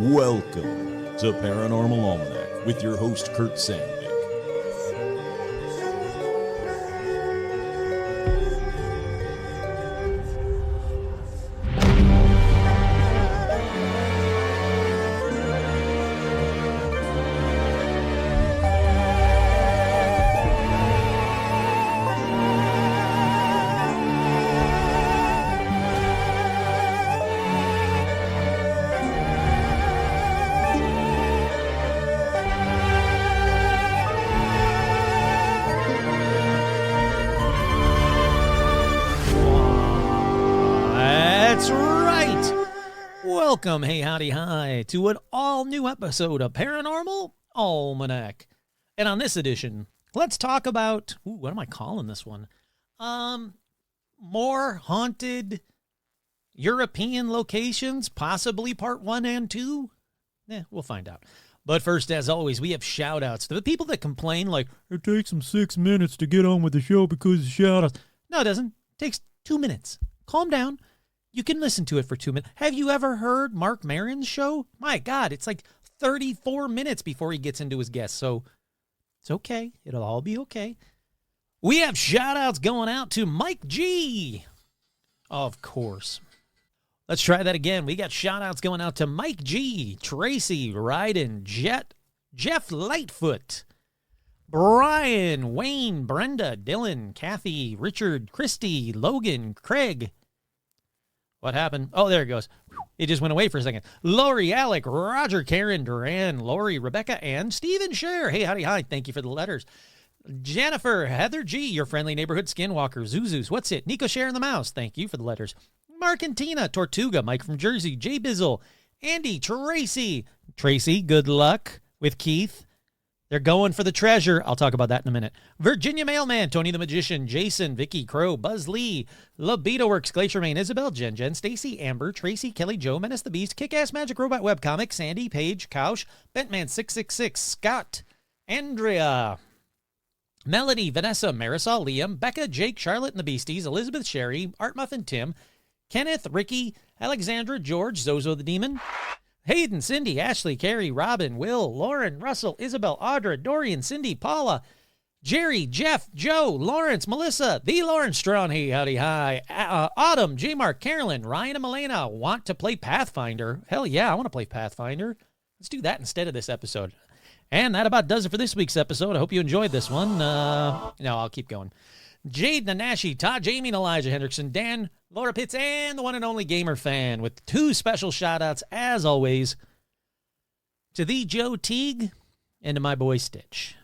Welcome to Paranormal Almanac with your host, Kurt Sandvik. Welcome, hey howdy hi, to an all-new episode of Paranormal Almanac. And on this edition, let's talk about, what am I calling this one? More haunted European locations, possibly part 1 and 2? We'll find out. But first, as always, we have shout-outs to the people that complain like, it takes them 6 minutes to get on with the show because of shout-outs. No, it doesn't. It takes 2 minutes. Calm down. You can listen to it for 2 minutes. Have you ever heard Mark Maron's show? My God, it's like 34 minutes before he gets into his guests. So it's okay. It'll all be okay. We have shout-outs going out to Mike G. Of course. Let's try that again. We got shout-outs going out to Mike G, Tracy, Ryden, Jeff Lightfoot, Brian, Wayne, Brenda, Dylan, Kathy, Richard, Christy, Logan, Craig. What happened? Oh, there it goes. It just went away for a second. Lori, Alec, Roger, Karen, Duran, Lori, Rebecca, and Stephen Scher. Hey, howdy, hi. Thank you for the letters. Jennifer, Heather G, your friendly neighborhood skinwalker. Zuzus, what's it? Nico Scher and the Mouse. Thank you for the letters. Mark and Tina, Tortuga, Mike from Jersey, Jay Bizzle, Andy, Tracy. Tracy, good luck with Keith. They're going for the treasure. I'll talk about that in a minute. Virginia Mailman, Tony the Magician, Jason, Vicky, Crow, Buzz Lee, Libido Works, Glacier Main, Isabel, Jen, Stacy, Amber, Tracy, Kelly, Joe, Menace the Beast, Kick-Ass Magic Robot Webcomic, Sandy, Paige, Kaush, Bentman666, Scott, Andrea, Melody, Vanessa, Marisol, Liam, Becca, Jake, Charlotte and the Beasties, Elizabeth, Sherry, Art Muffin, Tim, Kenneth, Ricky, Alexandra, George, Zozo the Demon, Hayden, Cindy, Ashley, Carrie, Robin, Will, Lauren, Russell, Isabel, Audra, Dorian, Cindy, Paula, Jerry, Jeff, Joe, Lawrence, Melissa, the Lawrence Strawn, hey, howdy, hi, Autumn, J-Mark, Carolyn, Ryan and Milena want to play Pathfinder. Hell yeah, I want to play Pathfinder. Let's do that instead of this episode. And that about does it for this week's episode. I hope you enjoyed this one. No, I'll keep going. Jade, Nanashi, Todd, Jamie, and Elijah Hendrickson, Dan, Laura Pitts, and the one and only Gamer Fan, with 2 special shout-outs, as always, to the Joe Teague and to my boy Stitch.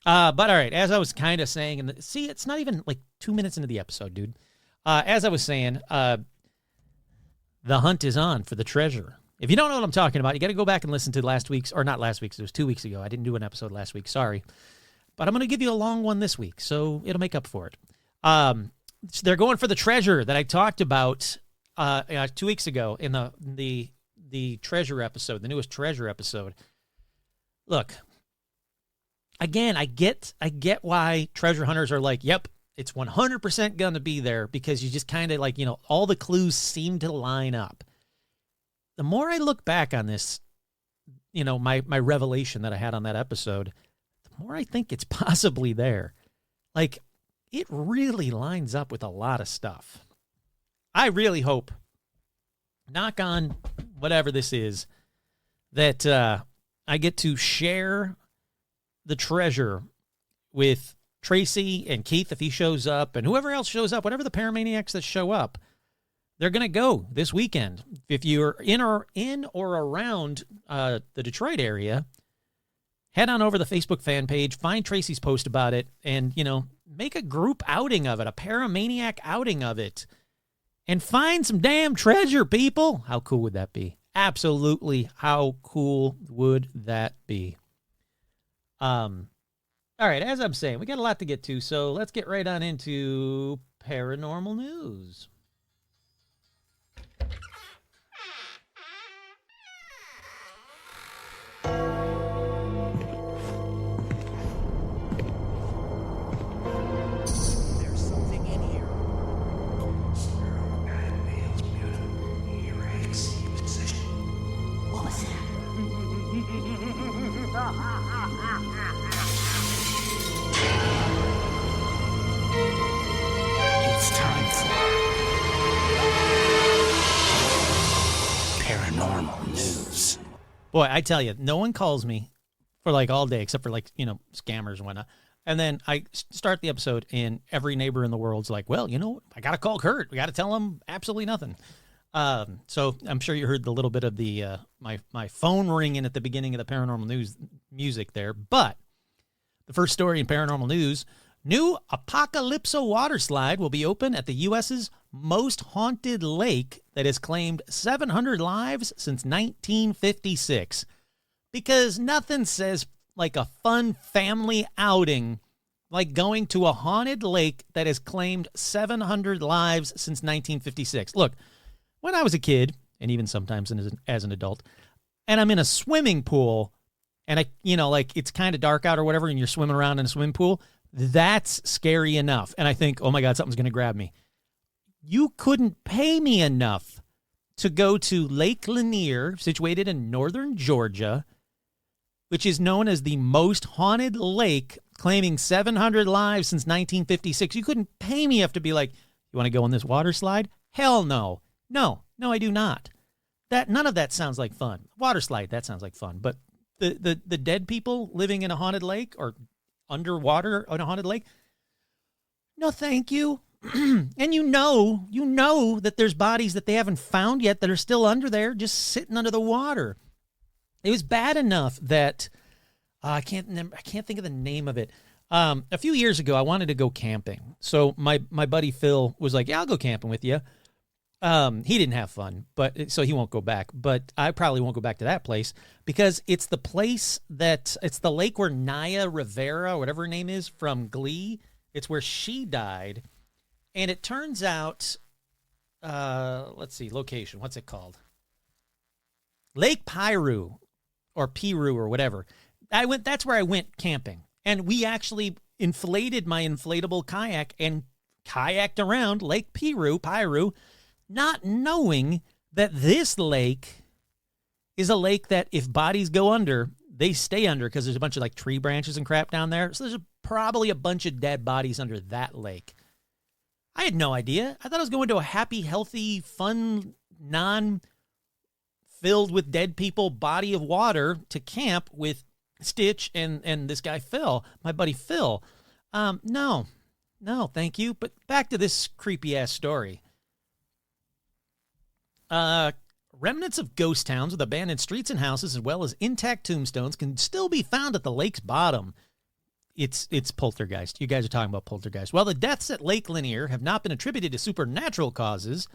But all right, as I was kind of saying, and see, it's not even like 2 minutes into the episode, dude. As I was saying, the hunt is on for the treasure. If you don't know what I'm talking about, you got to go back and listen to last week's, or not last week's, it was 2 weeks ago. I didn't do an episode last week, sorry. But I'm going to give you a long one this week, so it'll make up for it. So they're going for the treasure that I talked about 2 weeks ago in the treasure episode, the newest treasure episode. Look, again, I get why treasure hunters are like, yep, it's 100% going to be there, because you just kind of like, all the clues seem to line up. The more I look back on this, my revelation that I had on that episode, the more I think it's possibly there. Like, it really lines up with a lot of stuff. I really hope, knock on whatever this is, that I get to share the treasure with Tracy and Keith if he shows up, and whoever else shows up, whatever the paramaniacs that show up, they're going to go this weekend. If you're in or around the Detroit area, head on over to the Facebook fan page, find Tracy's post about it, and, make a group outing of it, a paramaniac outing of it, and find some damn treasure, people. How cool would that be? Absolutely, how cool would that be? All right, as I'm saying, we got a lot to get to, so let's get right on into paranormal news. Paranormal news. Boy, I tell you, no one calls me for like all day except for like, scammers and whatnot. And then I start the episode and every neighbor in the world's like, well, I got to call Kurt. We got to tell him absolutely nothing. So I'm sure you heard the little bit of the my phone ringing at the beginning of the paranormal news music there. But the first story in paranormal news, new Apocalypso water slide will be open at the U.S.'s most haunted lake that has claimed 700 lives since 1956. Because nothing says like a fun family outing like going to a haunted lake that has claimed 700 lives since 1956. Look, when I was a kid, and even sometimes as an adult, and I'm in a swimming pool, and it's kind of dark out or whatever, and you're swimming around in a swimming pool, that's scary enough. And I think, oh my God, something's going to grab me. You couldn't pay me enough to go to Lake Lanier, situated in northern Georgia, which is known as the most haunted lake, claiming 700 lives since 1956. You couldn't pay me enough to be like, you want to go on this water slide? Hell no. No, I do not. None of that sounds like fun. Water slide, that sounds like fun. But the dead people living in a haunted lake or underwater on a haunted lake, no thank you. And you know that there's bodies that they haven't found yet that are still under there, just sitting under the water. It was bad enough that I can't think of the name of it. A few years ago, I wanted to go camping. So my buddy Phil was like, yeah, I'll go camping with you. He didn't have fun, so he won't go back. But I probably won't go back to that place because it's the lake where Naya Rivera, whatever her name is, from Glee. It's where she died. And it turns out, let's see, location. What's it called? Lake Piru or Piru or whatever. That's where I went camping. And we actually inflated my inflatable kayak and kayaked around Lake Piru, not knowing that this lake is a lake that if bodies go under, they stay under because there's a bunch of like tree branches and crap down there. So there's probably a bunch of dead bodies under that lake. I had no idea. I thought I was going to a happy, healthy, fun, non-filled with dead people body of water to camp with Stitch and this guy Phil, my buddy Phil. No, thank you. But back to this creepy-ass story. Remnants of ghost towns with abandoned streets and houses as well as intact tombstones can still be found at the lake's bottom. It's poltergeist. You guys are talking about poltergeist. While the deaths at Lake Lanier have not been attributed to supernatural causes,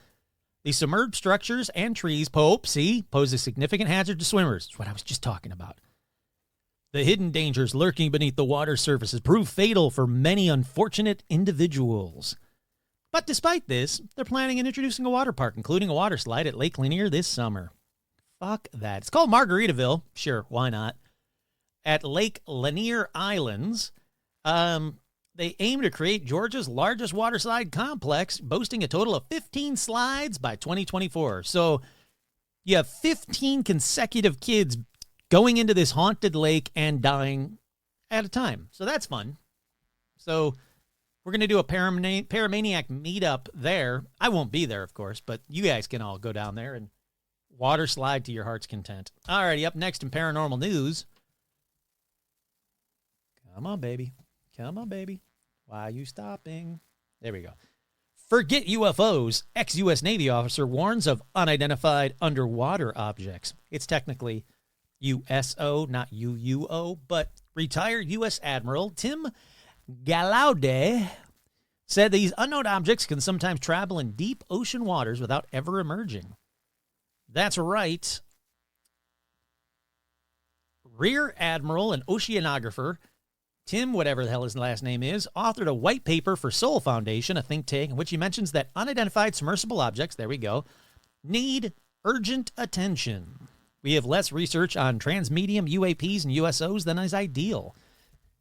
the submerged structures and trees pose a significant hazard to swimmers. That's what I was just talking about. The hidden dangers lurking beneath the water surfaces prove fatal for many unfortunate individuals. But despite this, they're planning on introducing a water park, including a water slide at Lake Lanier this summer. Fuck that. It's called Margaritaville. Sure, why not? At Lake Lanier Islands, they aim to create Georgia's largest water slide complex, boasting a total of 15 slides by 2024. So you have 15 consecutive kids going into this haunted lake and dying at a time. So that's fun. So we're going to do a Paramaniac meetup there. I won't be there, of course, but you guys can all go down there and water slide to your heart's content. Alrighty, up next in paranormal news. Come on, baby. Why are you stopping? There we go. Forget UFOs. Ex-U.S. Navy officer warns of unidentified underwater objects. It's technically USO, not UUO, but retired U.S. Admiral Tim Gallaudet said these unknown objects can sometimes travel in deep ocean waters without ever emerging. That's right. Rear Admiral and oceanographer Tim, whatever the hell his last name is, authored a white paper for Soul Foundation, a think tank, in which he mentions that unidentified submersible objects, there we go, need urgent attention. We have less research on transmedium UAPs and USOs than is ideal.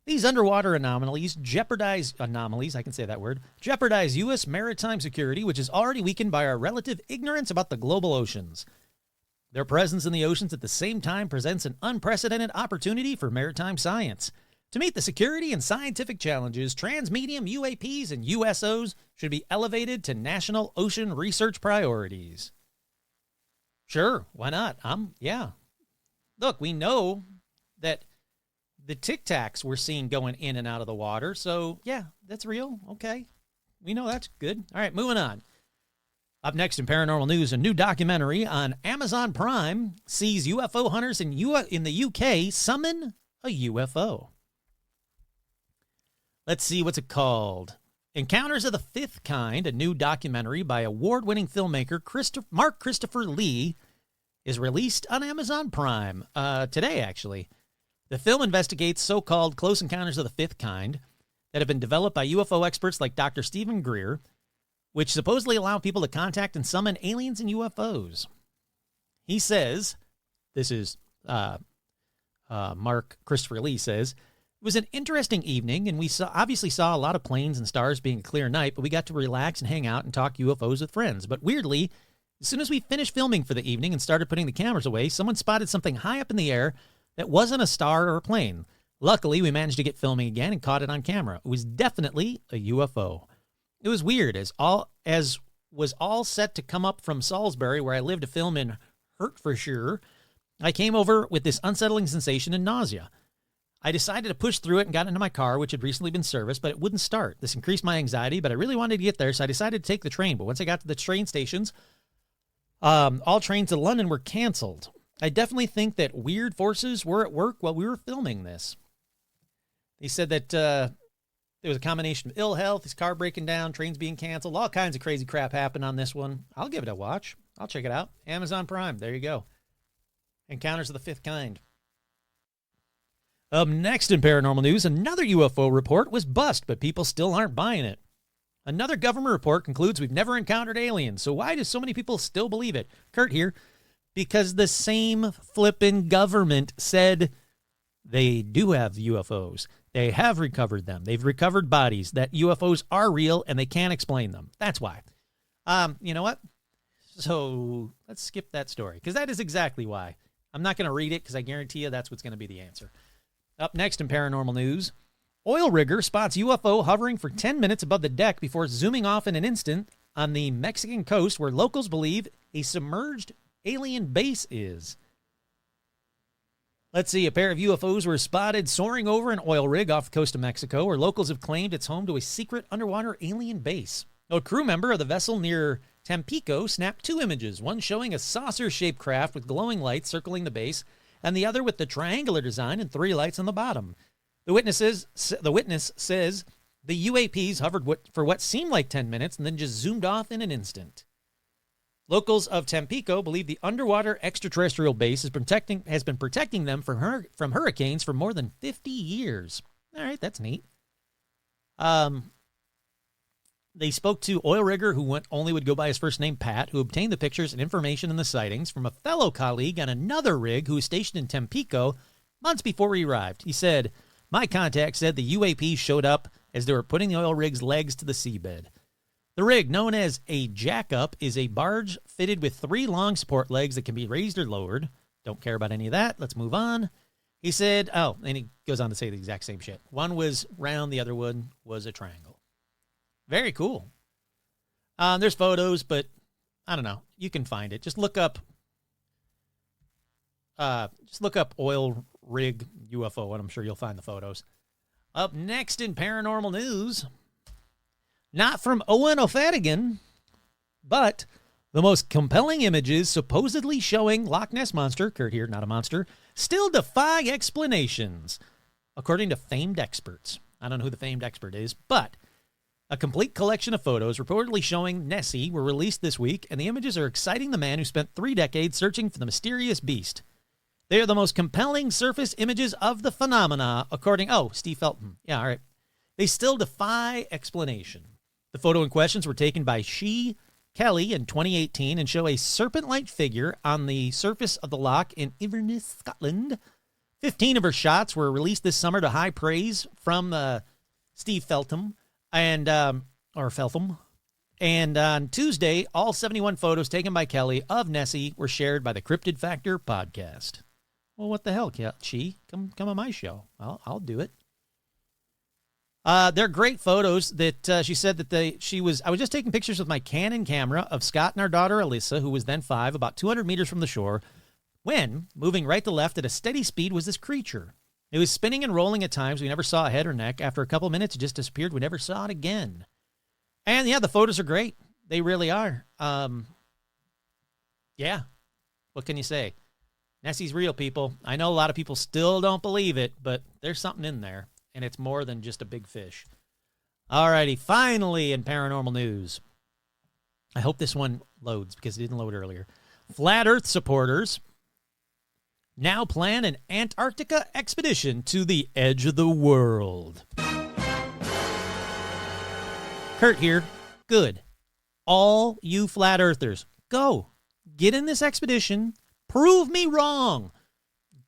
These underwater anomalies jeopardize U.S. maritime security, which is already weakened by our relative ignorance about the global oceans. Their presence in the oceans at the same time presents an unprecedented opportunity for maritime science. To meet the security and scientific challenges, transmedium UAPs and USOs should be elevated to national ocean research priorities. Sure, why not? Yeah. Look, we know that the Tic Tacs we're seeing going in and out of the water. So, yeah, that's real. Okay. We know that's good. All right, moving on. Up next in paranormal news, a new documentary on Amazon Prime sees UFO hunters in the UK summon a UFO. Let's see, what's it called? Encounters of the Fifth Kind, a new documentary by award-winning filmmaker Mark Christopher Lee, is released on Amazon Prime today, actually. The film investigates so-called close encounters of the Fifth Kind that have been developed by UFO experts like Dr. Stephen Greer, which supposedly allow people to contact and summon aliens and UFOs. He says, this is Mark Christopher Lee says, it was an interesting evening, and we obviously saw a lot of planes and stars being a clear night, but we got to relax and hang out and talk UFOs with friends. But weirdly, as soon as we finished filming for the evening and started putting the cameras away, someone spotted something high up in the air that wasn't a star or a plane. Luckily, we managed to get filming again and caught it on camera. It was definitely a UFO. It was weird, as was all set to come up from Salisbury, where I lived, to film in Hertfordshire. I came over with this unsettling sensation and nausea. I decided to push through it and got into my car, which had recently been serviced, but it wouldn't start. This increased my anxiety, but I really wanted to get there, so I decided to take the train. But once I got to the train stations, all trains to London were canceled. I definitely think that weird forces were at work while we were filming this. He said that there was a combination of ill health, his car breaking down, trains being canceled, all kinds of crazy crap happened on this one. I'll give it a watch. I'll check it out. Amazon Prime. There you go. Encounters of the Fifth Kind. Up next in paranormal news, another UFO report was bust, but people still aren't buying it. Another government report concludes we've never encountered aliens, so why do so many people still believe it? Kurt here. Because the same flippin' government said they do have UFOs. They have recovered them. They've recovered bodies, that UFOs are real and they can't explain them. That's why. You know what? So let's skip that story, because that is exactly why. I'm not going to read it because I guarantee you that's what's going to be the answer. Up next in paranormal news, oil rigger spots UFO hovering for 10 minutes above the deck before zooming off in an instant on the Mexican coast, where locals believe a submerged alien base is. Let's see, a pair of UFOs were spotted soaring over an oil rig off the coast of Mexico, where locals have claimed it's home to a secret underwater alien base. A crew member of the vessel near Tampico snapped two images, one showing a saucer-shaped craft with glowing lights circling the base, and the other with the triangular design and three lights on the bottom. The witness says the UAPs hovered for what seemed like 10 minutes and then just zoomed off in an instant. Locals of Tampico believe the underwater extraterrestrial base has been protecting them from hurricanes for more than 50 years. All right, that's neat. They spoke to oil rigger who only would go by his first name, Pat, who obtained the pictures and information in the sightings from a fellow colleague on another rig who was stationed in Tampico months before he arrived. He said, my contact said the UAP showed up as they were putting the oil rig's legs to the seabed. The rig, known as a jack-up, is a barge fitted with three long support legs that can be raised or lowered. Don't care about any of that. Let's move on. He said, and he goes on to say the exact same shit. One was round, the other one was a triangle. Very cool. There's photos, but I don't know. You can find it. Just look up oil rig UFO, and I'm sure you'll find the photos. Up next in paranormal news, not from Owen O'Fadigan, but the most compelling images supposedly showing Loch Ness Monster, Kurt here, not a monster, still defy explanations, according to famed experts. I don't know who the famed expert is, but a complete collection of photos reportedly showing Nessie were released this week, and the images are exciting the man who spent 3 decades searching for the mysterious beast. They are the most compelling surface images of the phenomena, Steve Felton. Yeah, all right. They still defy explanation. The photo in questions were taken by Kelly in 2018 and show a serpent-like figure on the surface of the loch in Inverness, Scotland. 15 of her shots were released this summer to high praise from Steve Feltham Feltham. And on Tuesday, all 71 photos taken by Kelly of Nessie were shared by the Cryptid Factor podcast. Well, what the hell, Come on my show. I'll do it. They're great photos that she said that I was just taking pictures with my Canon camera of Scott and our daughter Alyssa, who was then 5, about 200 meters from the shore, when, moving right to left at a steady speed, was this creature. It was spinning and rolling at times. We never saw a head or neck. After a couple of minutes, it just disappeared. We never saw it again. And yeah, the photos are great. They really are. Yeah. What can you say? Nessie's real, people. I know a lot of people still don't believe it, but there's something in there, and it's more than just a big fish. Alrighty, finally in paranormal news. I hope this one loads because it didn't load earlier. Flat Earth supporters now plan an Antarctica expedition to the edge of the world. Kurt here. Good. All you flat earthers, go. Get in this expedition. Prove me wrong.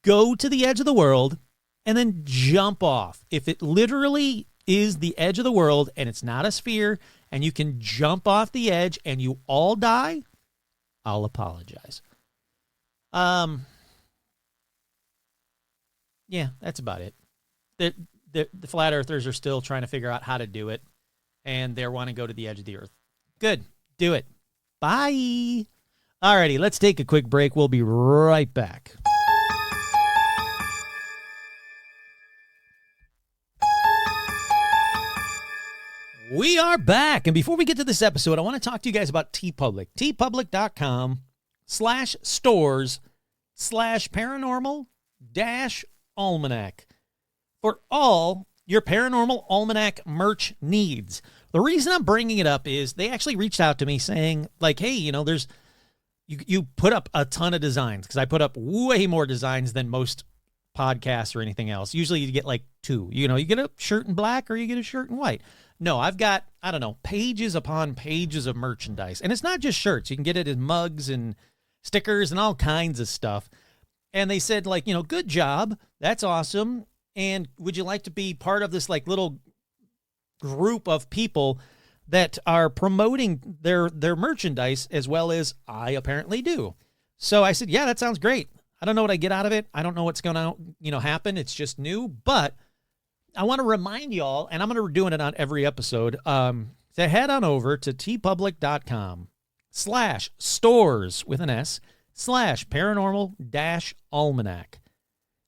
Go to the edge of the world and then jump off. If it literally is the edge of the world and it's not a sphere and you can jump off the edge and you all die, I'll apologize. Yeah, that's about it. The flat earthers are still trying to figure out how to do it, and they want to go to the edge of the earth. Good. Do it. Bye. Alrighty, let's take a quick break. We'll be right back. We are back, and before we get to this episode, I want to talk to you guys about TeePublic. TeePublic.com/stores/paranormal-almanac for all your Paranormal Almanac merch needs. The reason I'm bringing it up is they actually reached out to me saying, like, hey, you put up a ton of designs, because I put up way more designs than most podcasts or anything else. Usually you get like 2. You get a shirt in black or you get a shirt in white. No, I've got, pages upon pages of merchandise. And it's not just shirts. You can get it in mugs and stickers and all kinds of stuff. And they said, like, good job. That's awesome. And would you like to be part of this, like, little group of people that are promoting their merchandise as well as I apparently do? So I said, yeah, that sounds great. I don't know what I get out of it. I don't know what's going to, happen. It's just new. But I want to remind y'all, and I'm going to be doing it on every episode, to head on over to teepublic.com/stores with an S/paranormal-almanac.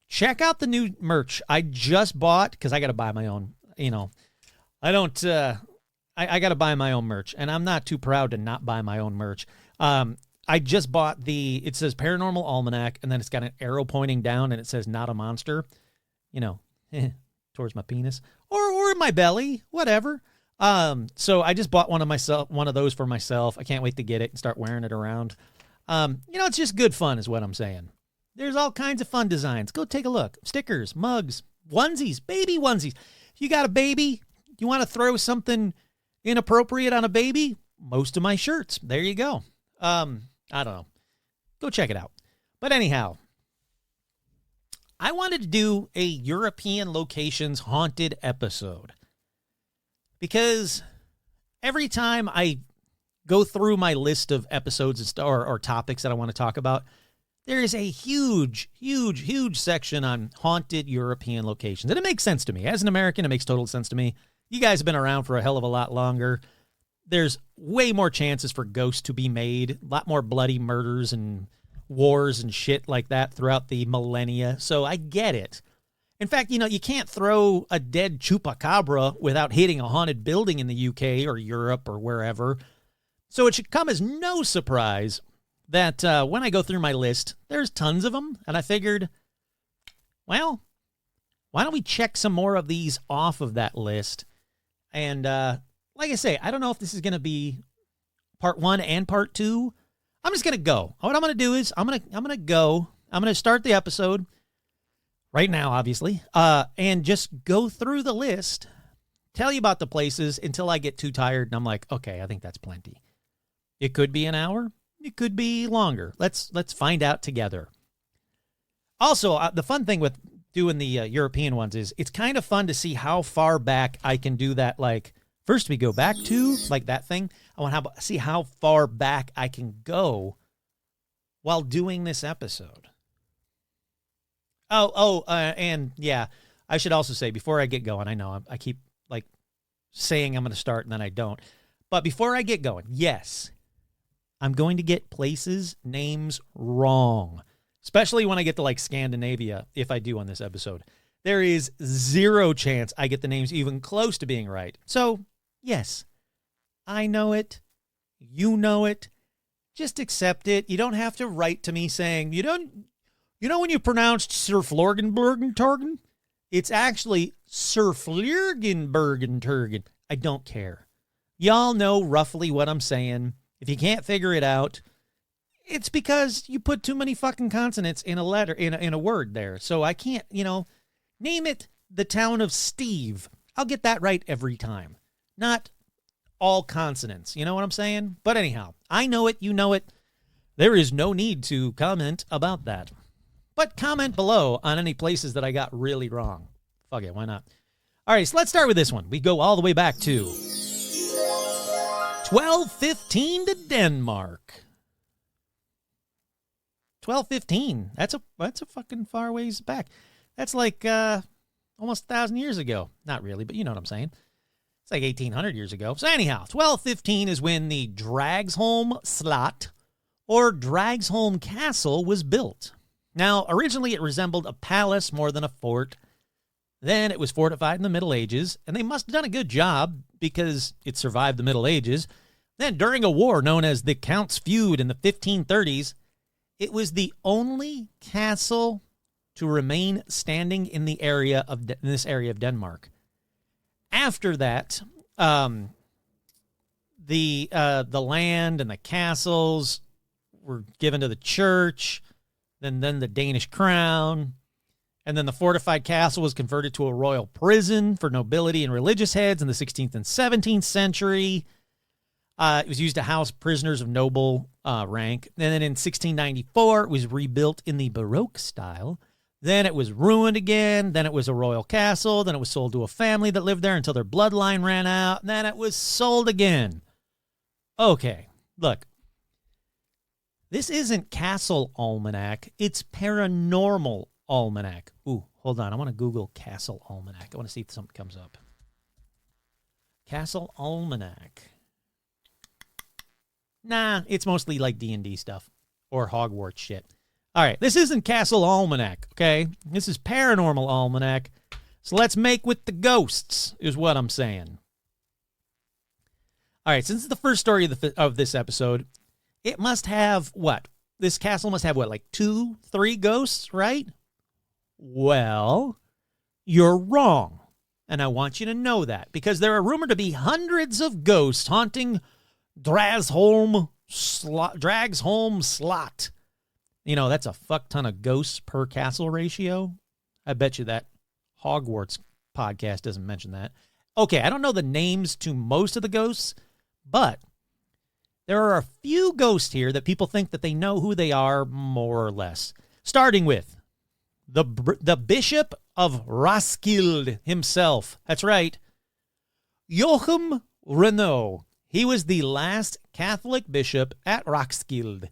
Check out the new merch I just bought, because I got to buy my own, I got to buy my own merch, and I'm not too proud to not buy my own merch. I just bought it says Paranormal Almanac, and then it's got an arrow pointing down, and it says not a monster, towards my penis or my belly, whatever. So I just bought one of those for myself. I can't wait to get it and start wearing it around. It's just good fun is what I'm saying. There's all kinds of fun designs. Go take a look. Stickers, mugs, onesies, baby onesies. You got a baby, you want to throw something inappropriate on a baby? Most of my shirts. There you go. I don't know. Go check it out. But anyhow, I wanted to do a European locations haunted episode, because every time I go through my list of episodes or topics that I want to talk about, there is a huge, huge, huge section on haunted European locations. And it makes sense to me. As an American, it makes total sense to me. You guys have been around for a hell of a lot longer. There's way more chances for ghosts to be made, a lot more bloody murders and wars and shit like that throughout the millennia. So I get it. In fact, you can't throw a dead chupacabra without hitting a haunted building in the UK or Europe or wherever. So it should come as no surprise that when I go through my list, there's tons of them. And I figured, well, why don't we check some more of these off of that list? And like I say, I don't know if this is going to be part 1 and part 2. I'm just going to go. What I'm going to do is I'm going to go. I'm going to start the episode right now, obviously, and just go through the list, tell you about the places until I get too tired and I'm like, okay, I think that's plenty. It could be an hour. It could be longer. Let's find out together. Also, the fun thing with doing the European ones is it's kind of fun to see how far back I can do that. Like, first we go back to, like, that thing. I want to see how far back I can go while doing this episode. And yeah, I should also say, before I get going, I know I keep, like, saying I'm going to start and then I don't. But before I get going, yes, I'm going to get places, names wrong, especially when I get to like Scandinavia, if I do on this episode. There is zero chance I get the names even close to being right. So, yes, I know it. You know it. Just accept it. You don't have to write to me saying, you know when you pronounced Sir Florgenbergen-Torgen? It's actually Sir Flirgenbergen-Turgen. I don't care. Y'all know roughly what I'm saying. If you can't figure it out, it's because you put too many fucking consonants in a letter, in a word there. So I can't, name it the town of Steve. I'll get that right every time. Not all consonants. You know what I'm saying? But anyhow, I know it. You know it. There is no need to comment about that. But comment below on any places that I got really wrong. Fuck it, why not? All right, so let's start with this one. We go all the way back to 1215 to Denmark. 1215. That's a fucking far ways back. That's like almost 1,000 years ago. Not really, but you know what I'm saying. It's like 1,800 years ago. So anyhow, 1215 is when the Dragsholm Slot or Dragsholm Castle was built. Now, originally it resembled a palace more than a fort. Then it was fortified in the Middle Ages, and they must have done a good job because it survived the Middle Ages. Then during a war known as the Count's Feud in the 1530s, it was the only castle to remain standing in the area of this area of Denmark. After that, the land and the castles were given to the church, then the Danish crown, and then the fortified castle was converted to a royal prison for nobility and religious heads in the 16th and 17th century. It was used to house prisoners of noble rank. And then in 1694, it was rebuilt in the Baroque style. Then it was ruined again. Then it was a royal castle. Then it was sold to a family that lived there until their bloodline ran out. And then it was sold again. Okay, look. This isn't Castle Almanac. It's Paranormal Almanac. Ooh, hold on. I want to Google Castle Almanac. I want to see if something comes up. Castle Almanac. Nah, it's mostly like D&D stuff or Hogwarts shit. All right, this isn't Castle Almanac, okay? This is Paranormal Almanac. So let's make with the ghosts, is what I'm saying. All right, since it's the first story of this episode, it must have what? This castle must have what, like 2, 3 ghosts, right? Well, you're wrong. And I want you to know that because there are rumored to be hundreds of ghosts haunting Dragsholm Slot. You know, that's a fuck ton of ghosts per castle ratio. I bet you that Hogwarts podcast doesn't mention that. Okay, I don't know the names to most of the ghosts, but there are a few ghosts here that people think that they know who they are, more or less. Starting with the Bishop of Roskilde himself. That's right. Joachim Renaud. He was the last Catholic bishop at Roskilde.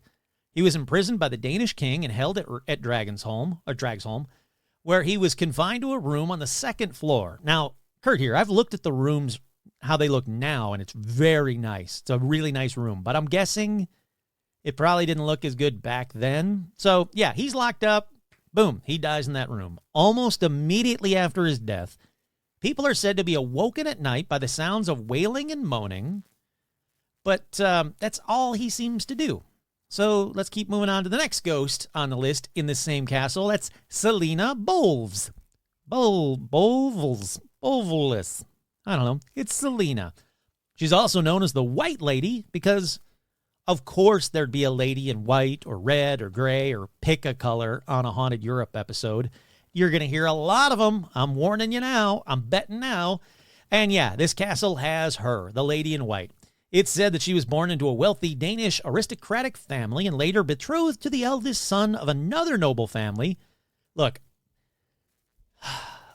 He was imprisoned by the Danish king and held at Dragsholm, where he was confined to a room on the 2nd floor. Now, Kurt here, I've looked at the rooms, how they look now, and it's very nice. It's a really nice room, but I'm guessing it probably didn't look as good back then. So, yeah, he's locked up. Boom, he dies in that room. Almost immediately after his death, people are said to be awoken at night by the sounds of wailing and moaning, but that's all he seems to do. So let's keep moving on to the next ghost on the list in this same castle. That's Selina Bolvs. Bolvs. I don't know. It's Selina. She's also known as the White Lady because, of course, there'd be a lady in white or red or gray or pick a color on a Haunted Europe episode. You're going to hear a lot of them. I'm warning you now. I'm betting now. And yeah, this castle has her, the lady in white. It's said that she was born into a wealthy Danish aristocratic family and later betrothed to the eldest son of another noble family. Look,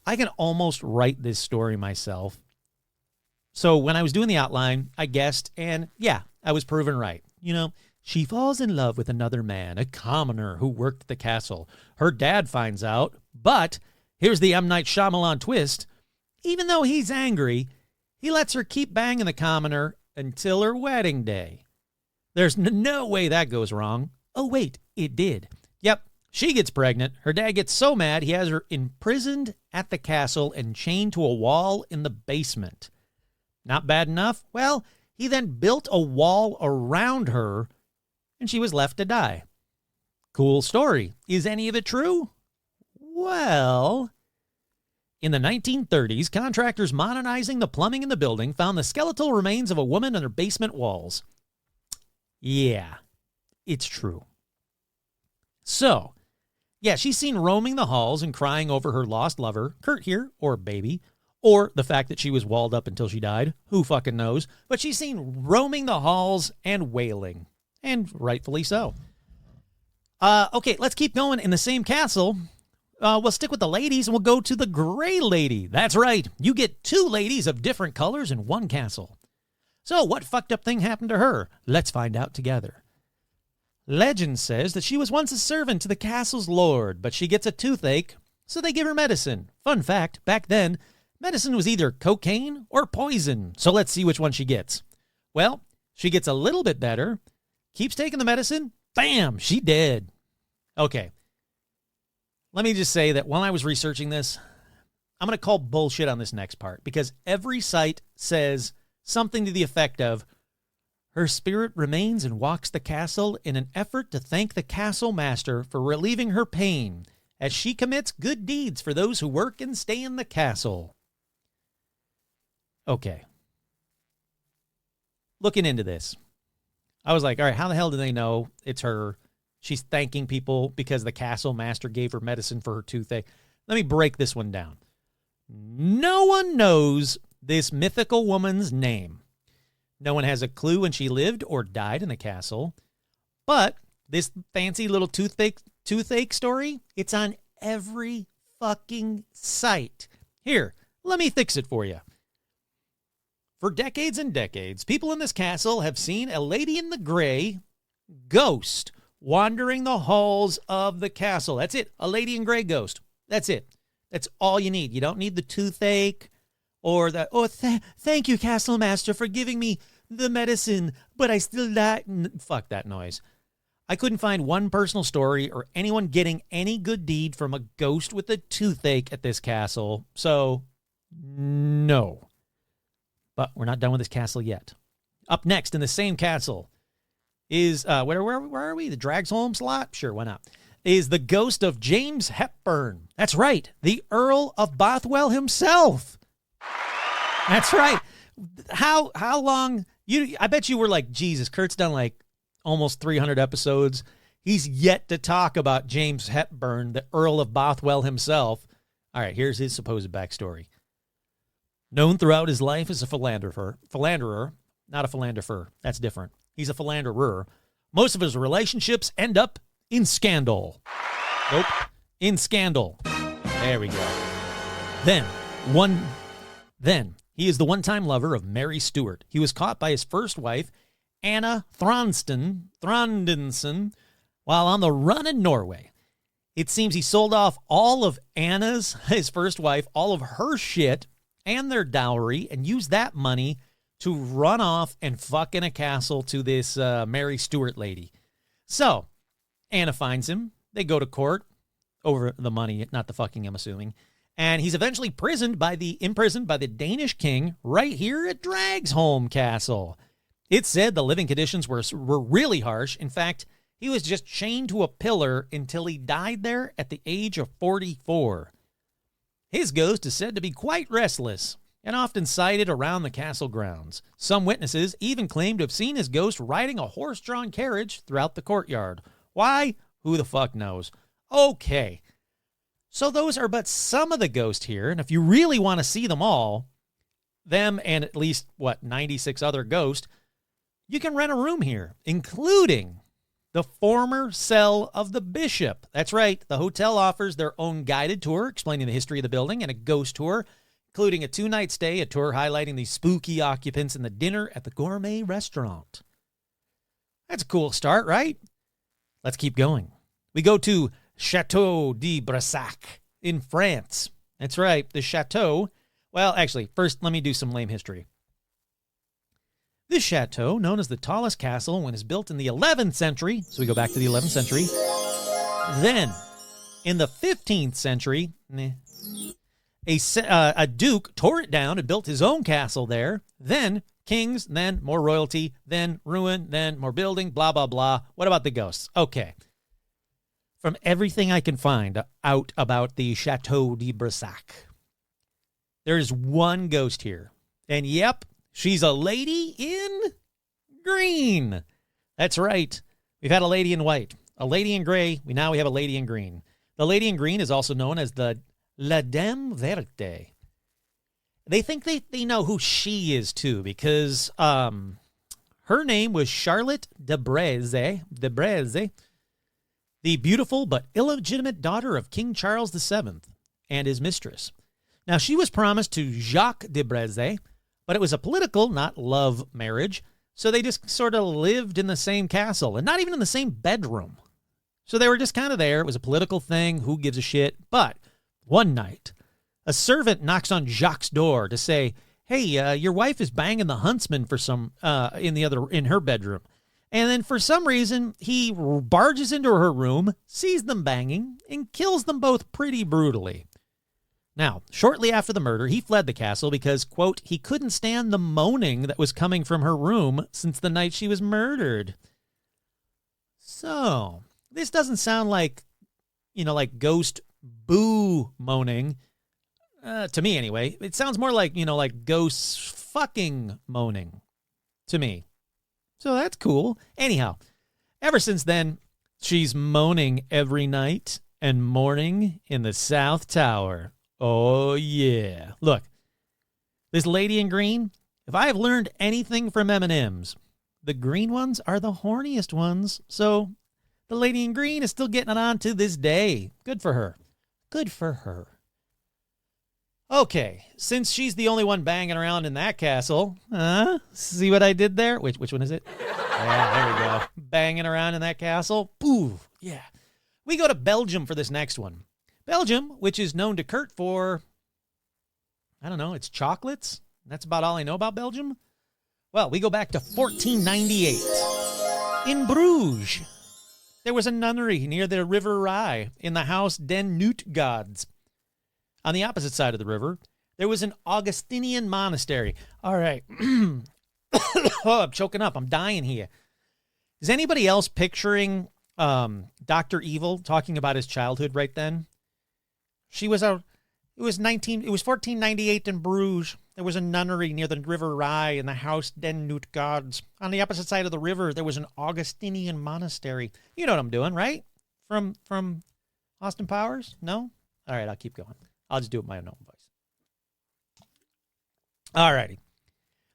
I can almost write this story myself. So when I was doing the outline, I guessed, and yeah, I was proven right. You know, she falls in love with another man, a commoner who worked at the castle. Her dad finds out, but here's the M. Night Shyamalan twist. Even though he's angry, he lets her keep banging the commoner until her wedding day. There's no way that goes wrong. Oh, wait, it did. Yep, she gets pregnant. Her dad gets so mad he has her imprisoned at the castle and chained to a wall in the basement. Not bad enough? Well, he then built a wall around her, and she was left to die. Cool story. Is any of it true? Well, in the 1930s, contractors modernizing the plumbing in the building found the skeletal remains of a woman on her basement walls. Yeah, it's true. So, yeah, she's seen roaming the halls and crying over her lost lover, Kurt here, or baby, or the fact that she was walled up until she died. Who fucking knows? But she's seen roaming the halls and wailing, and rightfully so. Okay, let's keep going in the same castle. We'll stick with the ladies and we'll go to the Gray Lady. That's right. You get 2 ladies of different colors in one castle. So what fucked up thing happened to her? Let's find out together. Legend says that she was once a servant to the castle's lord, but she gets a toothache, so they give her medicine. Fun fact, back then, medicine was either cocaine or poison, so let's see which one she gets. Well, she gets a little bit better, keeps taking the medicine, bam, she dead. Okay. Let me just say that while I was researching this, I'm going to call bullshit on this next part because every site says something to the effect of, her spirit remains and walks the castle in an effort to thank the castle master for relieving her pain as she commits good deeds for those who work and stay in the castle. Okay. Looking into this, I was like, all right, how the hell do they know it's her? She's thanking people because the castle master gave her medicine for her toothache. Let me break this one down. No one knows this mythical woman's name. No one has a clue when she lived or died in the castle. But this fancy little toothache story, it's on every fucking site. Here, let me fix it for you. For decades and decades, people in this castle have seen a lady in the gray ghost wandering the halls of the castle. That's it. A lady in gray ghost. That's it. That's all you need. You don't need the toothache or the, thank you, castle master, for giving me the medicine, but I still die. Fuck that noise. I couldn't find one personal story or anyone getting any good deed from a ghost with a toothache at this castle. So, no. But we're not done with this castle yet. Up next in the same castle is, where are we? The Dragsholm slot? Sure, why not? Is the ghost of James Hepburn. That's right. The Earl of Bothwell himself. That's right. How long? I bet you were like, Jesus, Kurt's done like almost 300 episodes. He's yet to talk about James Hepburn, the Earl of Bothwell himself. All right, here's his supposed backstory. Known throughout his life as a philanderer, not a philanderer. That's different. He's a philanderer. Most of his relationships end up in scandal. Nope, in scandal. There we go. Then, he is the one-time lover of Mary Stuart. He was caught by his first wife, Anna Thrandenson, while on the run in Norway. It seems he sold off all of his first wife, all of her shit and their dowry, and used that money to run off and fuck in a castle to this Mary Stuart lady. So, Anna finds him. They go to court over the money, not the fucking, I'm assuming. And he's eventually imprisoned by the Danish king right here at Dragsholm Castle. It's said the living conditions were really harsh. In fact, he was just chained to a pillar until he died there at the age of 44. His ghost is said to be quite restless and often sighted around the castle grounds. Some witnesses even claim to have seen his ghost riding a horse-drawn carriage throughout the courtyard. Why? Who the fuck knows? Okay. So those are but some of the ghosts here, and if you really want to see them all, them and at least, 96 other ghosts, you can rent a room here, including the former cell of the bishop. That's right, the hotel offers their own guided tour explaining the history of the building and a ghost tour, including a 2-night stay, a tour highlighting the spooky occupants, and the dinner at the gourmet restaurant. That's a cool start, right? Let's keep going. We go to Chateau de Brissac in France. That's right, the chateau Well, actually, first let me do some lame history. This chateau, known as the tallest castle when it was built in the 11th century, so we go back to the 11th century. Then, in the 15th century, a duke tore it down and built his own castle there. Then kings, then more royalty, then ruin, then more building, blah, blah, blah. What about the ghosts? Okay. From everything I can find out about the Chateau de Brissac, there's one ghost here. And yep, she's a lady in green. That's right. We've had a lady in white, a lady in gray. Now we have a lady in green. The lady in green is also known as the La Dame Verte. They think they know who she is, too, because her name was Charlotte de Breze, the beautiful but illegitimate daughter of King Charles VII and his mistress. Now, she was promised to Jacques de Breze, but it was a political, not love marriage, so they just sort of lived in the same castle and not even in the same bedroom. So they were just kind of there. It was a political thing. Who gives a shit? But one night, a servant knocks on Jacques' door to say, hey, your wife is banging the huntsman for some in her bedroom. And then for some reason, he barges into her room, sees them banging, and kills them both pretty brutally. Now, shortly after the murder, he fled the castle because, quote, he couldn't stand the moaning that was coming from her room since the night she was murdered. So, this doesn't sound like, like ghost boo moaning. To me, anyway. It sounds more like, like ghosts fucking moaning to me. So that's cool. Anyhow, ever since then, she's moaning every night and morning in the South Tower. Oh, yeah. Look, this lady in green, if I have learned anything from M&Ms, the green ones are the horniest ones. So the lady in green is still getting it on to this day. Good for her. Good for her. Okay, since she's the only one banging around in that castle, see what I did there? Which one is it? Yeah, there we go. Banging around in that castle. Poof, yeah. We go to Belgium for this next one. Belgium, which is known to Kurt for, I don't know, it's chocolates. That's about all I know about Belgium. Well, we go back to 1498. In Bruges, there was a nunnery near the River Rye in the house Den Nootgods. On the opposite side of the river, there was an Augustinian monastery. All right. Oh, I'm choking up. I'm dying here. Is anybody else picturing Dr. Evil talking about his childhood right then? It was 1498 in Bruges. There was a nunnery near the River Rye in the house Den Nootgods. On the opposite side of the river, there was an Augustinian monastery. You know what I'm doing, right? From Austin Powers? No? All right, I'll keep going. I'll just do it in my own voice. All righty.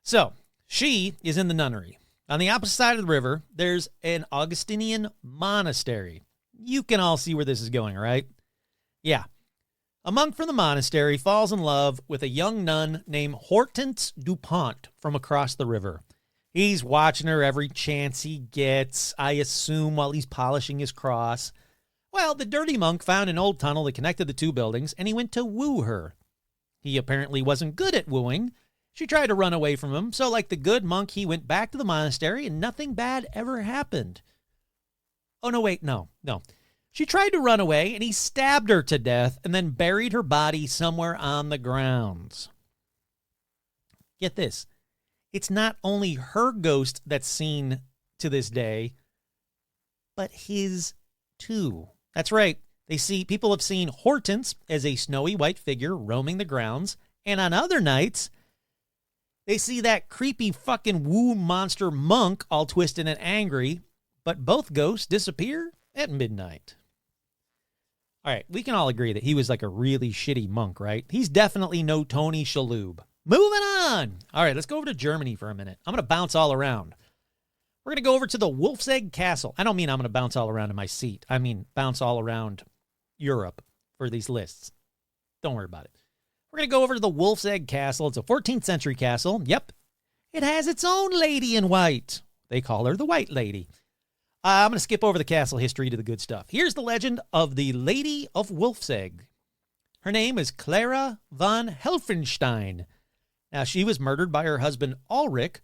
So, she is in the nunnery. On the opposite side of the river, there's an Augustinian monastery. You can all see where this is going, right? Yeah. A monk from the monastery falls in love with a young nun named Hortense Dupont from across the river. He's watching her every chance he gets, I assume, while he's polishing his cross. Well, the dirty monk found an old tunnel that connected the two buildings, and he went to woo her. He apparently wasn't good at wooing. She tried to run away from him, so like the good monk, he went back to the monastery, and nothing bad ever happened. Oh, no, wait, no. She tried to run away, and he stabbed her to death and then buried her body somewhere on the grounds. Get this. It's not only her ghost that's seen to this day, but his too. That's right. People have seen Hortense as a snowy white figure roaming the grounds, and on other nights, they see that creepy fucking woo monster monk all twisted and angry, but both ghosts disappear at midnight. All right, we can all agree that he was like a really shitty monk, right? He's definitely no Tony Shalhoub. Moving on. All right, let's go over to Germany for a minute. I'm going to bounce all around. We're going to go over to the Wolf's Egg Castle. I don't mean I'm going to bounce all around in my seat. I mean bounce all around Europe for these lists. Don't worry about it. We're going to go over to the Wolf's Egg Castle. It's a 14th century castle. Yep. It has its own lady in white. They call her the White Lady. I'm going to skip over the castle history to the good stuff. Here's the legend of the Lady of Wolf's Egg. Her name is Clara von Helfenstein. Now, she was murdered by her husband Ulrich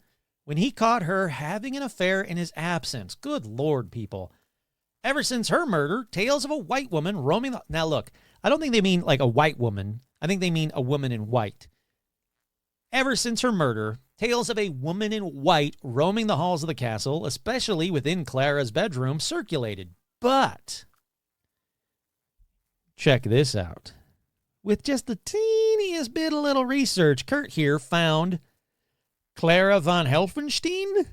when he caught her having an affair in his absence. Good Lord, people. Ever since her murder, tales of a white woman roaming the... Now, look, I don't think they mean like a white woman. I think they mean a woman in white. Ever since her murder, tales of a woman in white roaming the halls of the castle, especially within Clara's bedroom, circulated. But check this out. With just the teeniest bit of little research, Kurt here found Clara von Helfenstein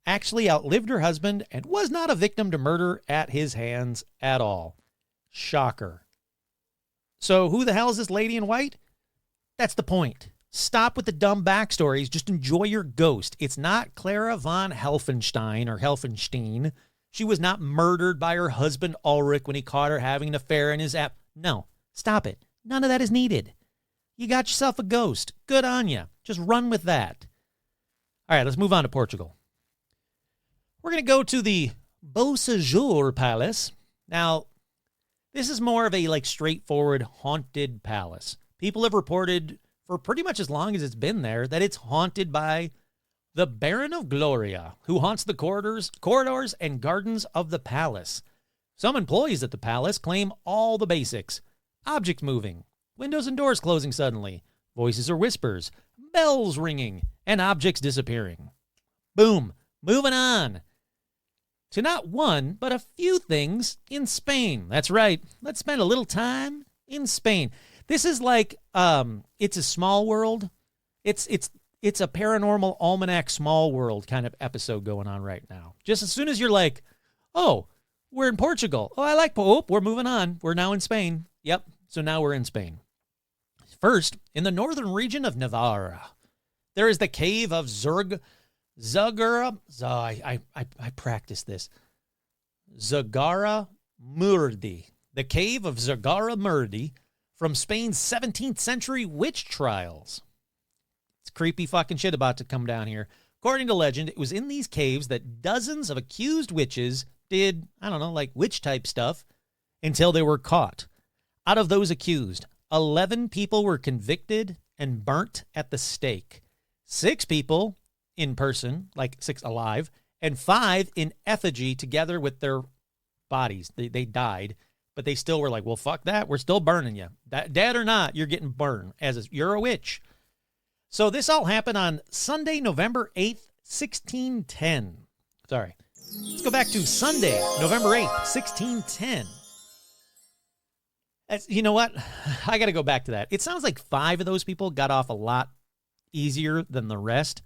actually outlived her husband and was not a victim to murder at his hands at all. Shocker. So who the hell is this lady in white? That's the point. Stop with the dumb backstories. Just enjoy your ghost. It's not Clara von Helfenstein or Helfenstein. She was not murdered by her husband Ulrich when he caught her having an affair in his No, stop it. None of that is needed. You got yourself a ghost. Good on you. Just run with that. All right, let's move on to Portugal. We're going to go to the Beau Séjour Palace. Now, this is more of a straightforward haunted palace. People have reported for pretty much as long as it's been there that it's haunted by the Baron of Gloria, who haunts the corridors and gardens of the palace. Some employees at the palace claim all the basics. Objects moving, windows and doors closing suddenly, voices or whispers, bells ringing, and objects disappearing. Boom. Moving on to not one, but a few things in Spain. That's right. Let's spend a little time in Spain. This is like, It's a Small World. It's a Paranormal Almanac Small World kind of episode going on right now. Just as soon as you're like, oh, we're in Portugal. Oh, I like, we're moving on. We're now in Spain. Yep. So now we're in Spain. First, in the northern region of Navarra, there is the cave of Zagara. I practiced this. Zagara Murdi. The cave of Zagara Murdi from Spain's 17th century witch trials. It's creepy fucking shit about to come down here. According to legend, it was in these caves that dozens of accused witches did, witch type stuff until they were caught. Out of those accused, 11 people were convicted and burnt at the stake. 6 people in person, 6 alive, and 5 in effigy together with their bodies. They died, but they still were like, well, fuck that. We're still burning you. Dead or not, you're getting burned you're a witch. So this all happened on Sunday, November 8th, 1610. Sorry. Let's go back to Sunday, November 8th, 1610. You know what? I got to go back to that. It sounds like 5 of those people got off a lot easier than the rest.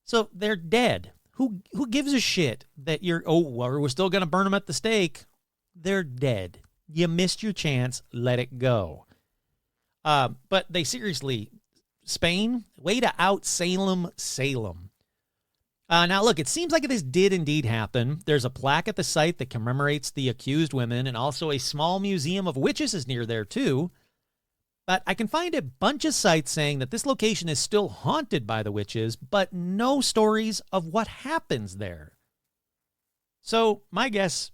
So they're dead. Who gives a shit that we're still going to burn them at the stake? They're dead. You missed your chance. Let it go. But they seriously, Spain, way to out Salem. Now, look, it seems like this did indeed happen. There's a plaque at the site that commemorates the accused women, and also a small museum of witches is near there, too. But I can find a bunch of sites saying that this location is still haunted by the witches, but no stories of what happens there. So my guess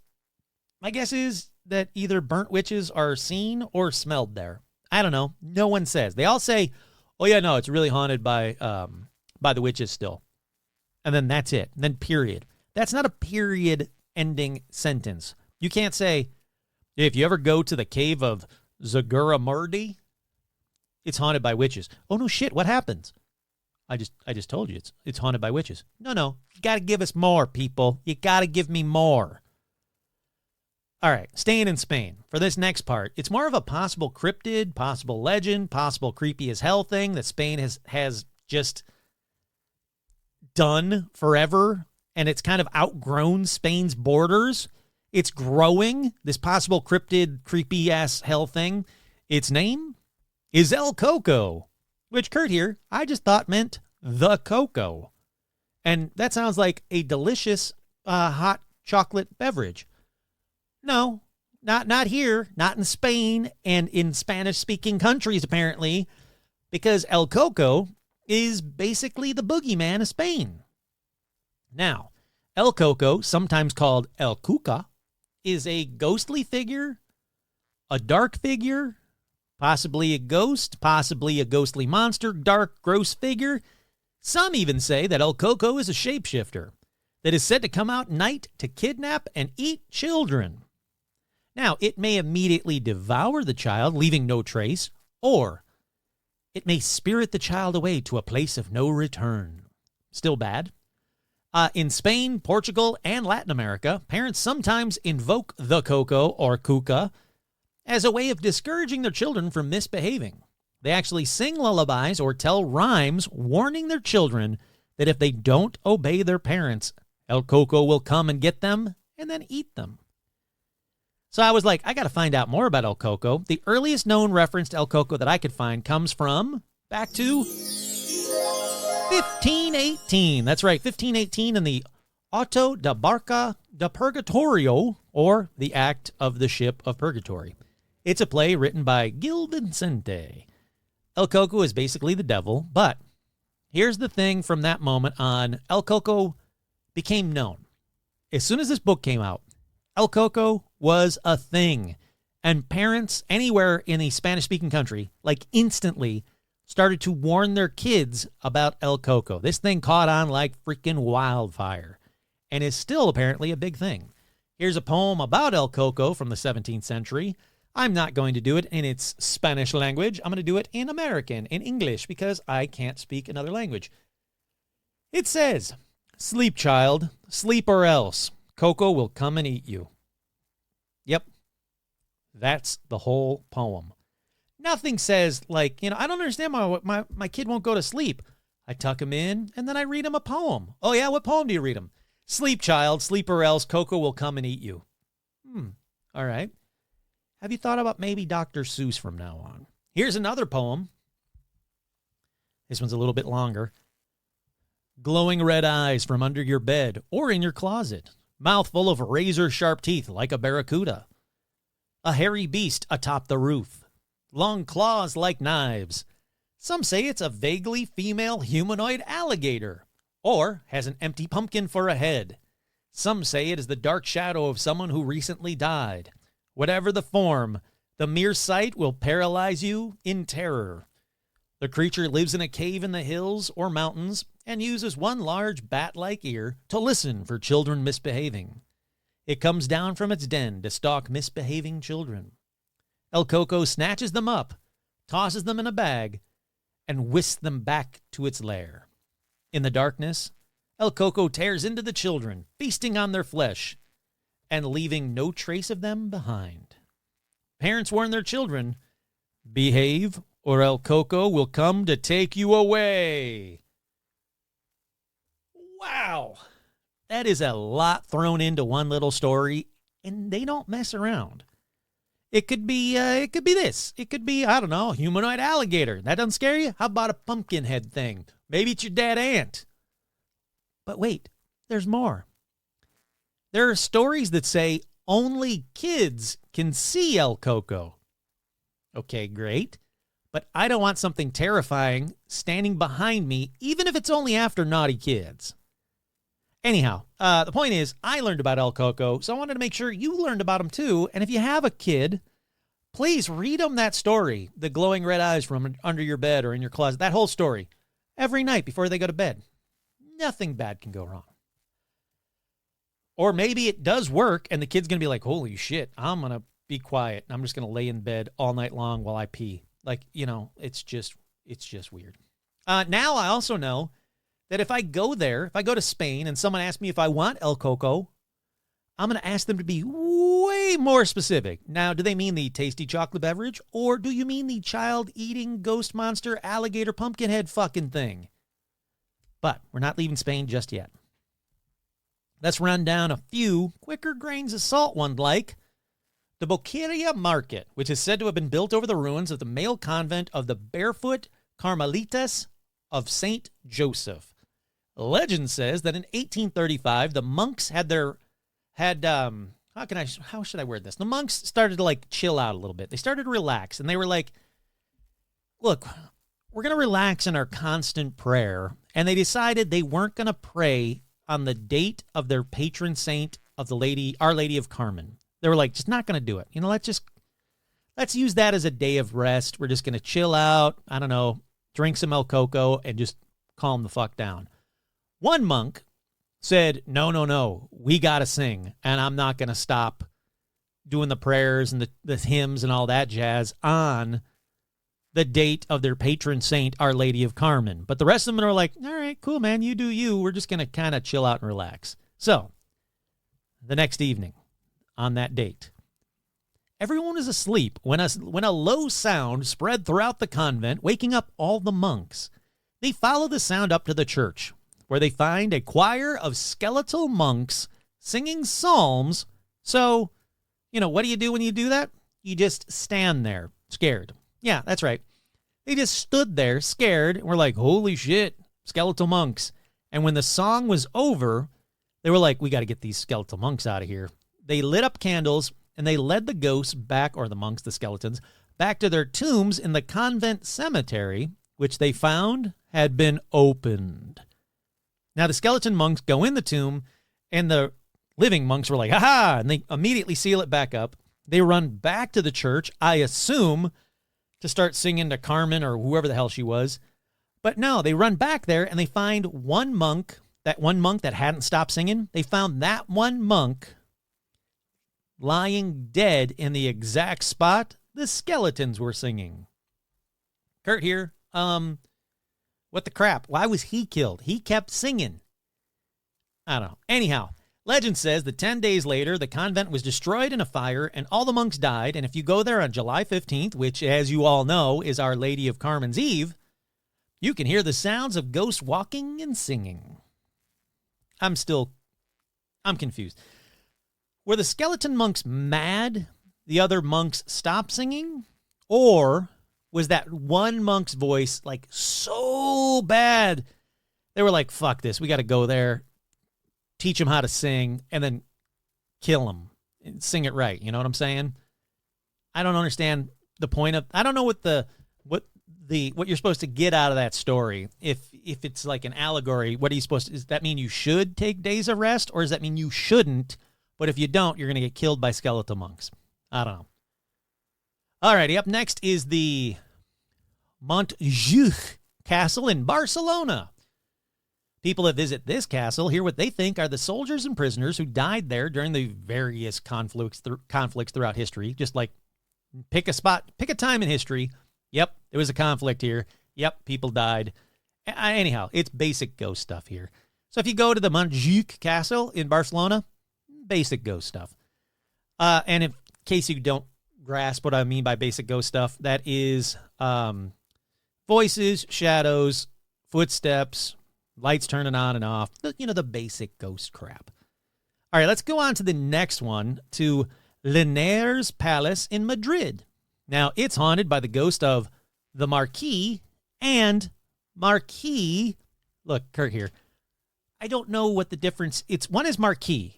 is that either burnt witches are seen or smelled there. I don't know. No one says. They all say, oh, yeah, no, it's really haunted by the witches still. And then that's it. And then period. That's not a period-ending sentence. You can't say, if you ever go to the cave of Zagara Murdi, it's haunted by witches. Oh, no shit, what happens? I just told you it's haunted by witches. No, you got to give us more, people. You got to give me more. All right, staying in Spain. For this next part, it's more of a possible cryptid, possible legend, possible creepy as hell thing that Spain has just done forever, and it's kind of outgrown Spain's borders. It's growing, this possible cryptid, creepy ass hell thing. Its name is El Coco, which Kurt here, I just thought meant the cocoa. And that sounds like a delicious hot chocolate beverage. No, not here, not in Spain, and in Spanish-speaking countries, apparently, because El Coco is basically the boogeyman of Spain. Now, El Coco, sometimes called El Cuca, is a ghostly figure a dark figure, possibly a ghost, possibly a ghostly monster, dark, gross figure. Some even say that El Coco is a shapeshifter that is said to come out at night to kidnap and eat children. Now, it may immediately devour the child, leaving no trace, or it may spirit the child away to a place of no return. Still bad. In Spain, Portugal, and Latin America, parents sometimes invoke the Coco or Cuca as a way of discouraging their children from misbehaving. They actually sing lullabies or tell rhymes warning their children that if they don't obey their parents, El Coco will come and get them and then eat them. So I was like, I got to find out more about El Coco. The earliest known reference to El Coco that I could find comes from back to 1518. That's right, 1518 in the Auto da Barca de Purgatorio, or the Act of the Ship of Purgatory. It's a play written by Gil Vicente. El Coco is basically the devil, but here's the thing from that moment on, El Coco became known. As soon as this book came out, El Coco was a thing, and parents anywhere in the Spanish-speaking country, like instantly, started to warn their kids about El Coco. This thing caught on like freaking wildfire, and is still apparently a big thing. Here's a poem about El Coco from the 17th century. I'm not going to do it in its Spanish language. I'm going to do it in American, in English, because I can't speak another language. It says, "Sleep, child, sleep or else. Coco will come and eat you." Yep. That's the whole poem. Nothing says, like, I don't understand why my kid won't go to sleep. I tuck him in, and then I read him a poem. Oh, yeah? What poem do you read him? "Sleep, child, sleep or else. Coco will come and eat you." All right. Have you thought about maybe Dr. Seuss from now on? Here's another poem. This one's a little bit longer. "Glowing red eyes from under your bed or in your closet. Mouthful of razor-sharp teeth like a barracuda. A hairy beast atop the roof. Long claws like knives. Some say it's a vaguely female humanoid alligator, or has an empty pumpkin for a head. Some say it is the dark shadow of someone who recently died. Whatever the form, the mere sight will paralyze you in terror. The creature lives in a cave in the hills or mountains and uses one large bat-like ear to listen for children misbehaving. It comes down from its den to stalk misbehaving children. El Coco snatches them up, tosses them in a bag, and whisks them back to its lair. In the darkness, El Coco tears into the children, feasting on their flesh, and leaving no trace of them behind. Parents warn their children, behave or El Coco will come to take you away. Wow. That is a lot thrown into one little story, and they don't mess around. It could be this. It could be, I don't know, a humanoid alligator. That doesn't scare you? How about a pumpkin head thing? Maybe it's your dead aunt. But wait, there's more. There are stories that say only kids can see El Coco. Okay, great. But I don't want something terrifying standing behind me, even if it's only after naughty kids. Anyhow, the point is, I learned about El Coco, so I wanted to make sure you learned about him too. And if you have a kid, please read them that story, the glowing red eyes from under your bed or in your closet, that whole story, every night before they go to bed. Nothing bad can go wrong. Or maybe it does work, and the kid's going to be like, holy shit, I'm going to be quiet. I'm just going to lay in bed all night long while I pee. Like, it's just weird. Now I also know that if I go there, if I go to Spain and someone asks me if I want El Coco, I'm going to ask them to be way more specific. Now, do they mean the tasty chocolate beverage, or do you mean the child-eating ghost monster alligator pumpkin head fucking thing? But we're not leaving Spain just yet. Let's run down a few quicker grains of salt ones, like the Boqueria Market, which is said to have been built over the ruins of the male convent of the Barefoot Carmelitas of St. Joseph. Legend says that in 1835, the monks how should I word this? The monks started to chill out a little bit. They started to relax, and they were like, look, we're going to relax in our constant prayer. And they decided they weren't going to pray on the date of their patron saint of Our Lady of Carmen. They were like, just not going to do it. let's use that as a day of rest. We're just going to chill out, I don't know, drink some El Coco, and just calm the fuck down. One monk said, no, we got to sing, and I'm not going to stop doing the prayers and the hymns and all that jazz on the date of their patron saint, Our Lady of Carmen. But the rest of them are like, all right, cool, man, you do you. We're just going to kind of chill out and relax. So the next evening on that date, everyone is asleep when a low sound spread throughout the convent, waking up all the monks. They follow the sound up to the church, where they find a choir of skeletal monks singing psalms. So, what do you do when you do that? You just stand there, scared. Yeah, that's right. They just stood there, scared, and were like, holy shit, skeletal monks. And when the song was over, they were like, we got to get these skeletal monks out of here. They lit up candles, and they led the ghosts back, or the monks, the skeletons, back to their tombs in the convent cemetery, which they found had been opened. Now, the skeleton monks go in the tomb, and the living monks were like, ha-ha, and they immediately seal it back up. They run back to the church, I assume, to start singing to Carmen or whoever the hell she was. But no, they run back there, and they find one monk that hadn't stopped singing. They found that one monk lying dead in the exact spot the skeletons were singing. Kurt here. What the crap? Why was he killed? He kept singing. I don't know. Anyhow, legend says that 10 days later, the convent was destroyed in a fire and all the monks died. And if you go there on July 15th, which, as you all know, is Our Lady of Carmen's Eve, you can hear the sounds of ghosts walking and singing. I'm confused. Were the skeleton monks mad the other monks stopped singing? Or was that one monk's voice like so bad they were like, fuck this, we got to go there, teach him how to sing, and then kill him and sing it right? You know what I'm saying? I don't understand the point of, I don't know what you're supposed to get out of that story. If it's like an allegory, what are you supposed to, does that mean you should take days of rest, or does that mean you shouldn't, but if you don't, you're going to get killed by skeletal monks? I don't know. Alrighty, up next is the Montjuic Castle in Barcelona. People that visit this castle hear what they think are the soldiers and prisoners who died there during the various conflicts throughout history. Just like pick a spot, pick a time in history. Yep, there was a conflict here. Yep, people died. Anyhow, it's basic ghost stuff here. So if you go to the Montjuic Castle in Barcelona, basic ghost stuff. And in case you don't grasp what I mean by basic ghost stuff, that is voices, shadows, footsteps, lights turning on and off, the basic ghost crap. All right, let's go on to the next one, to Linares Palace in Madrid. Now, it's haunted by the ghost of the Marquis and Marquis. Look, Kurt here. I don't know what the difference. One is Marquis,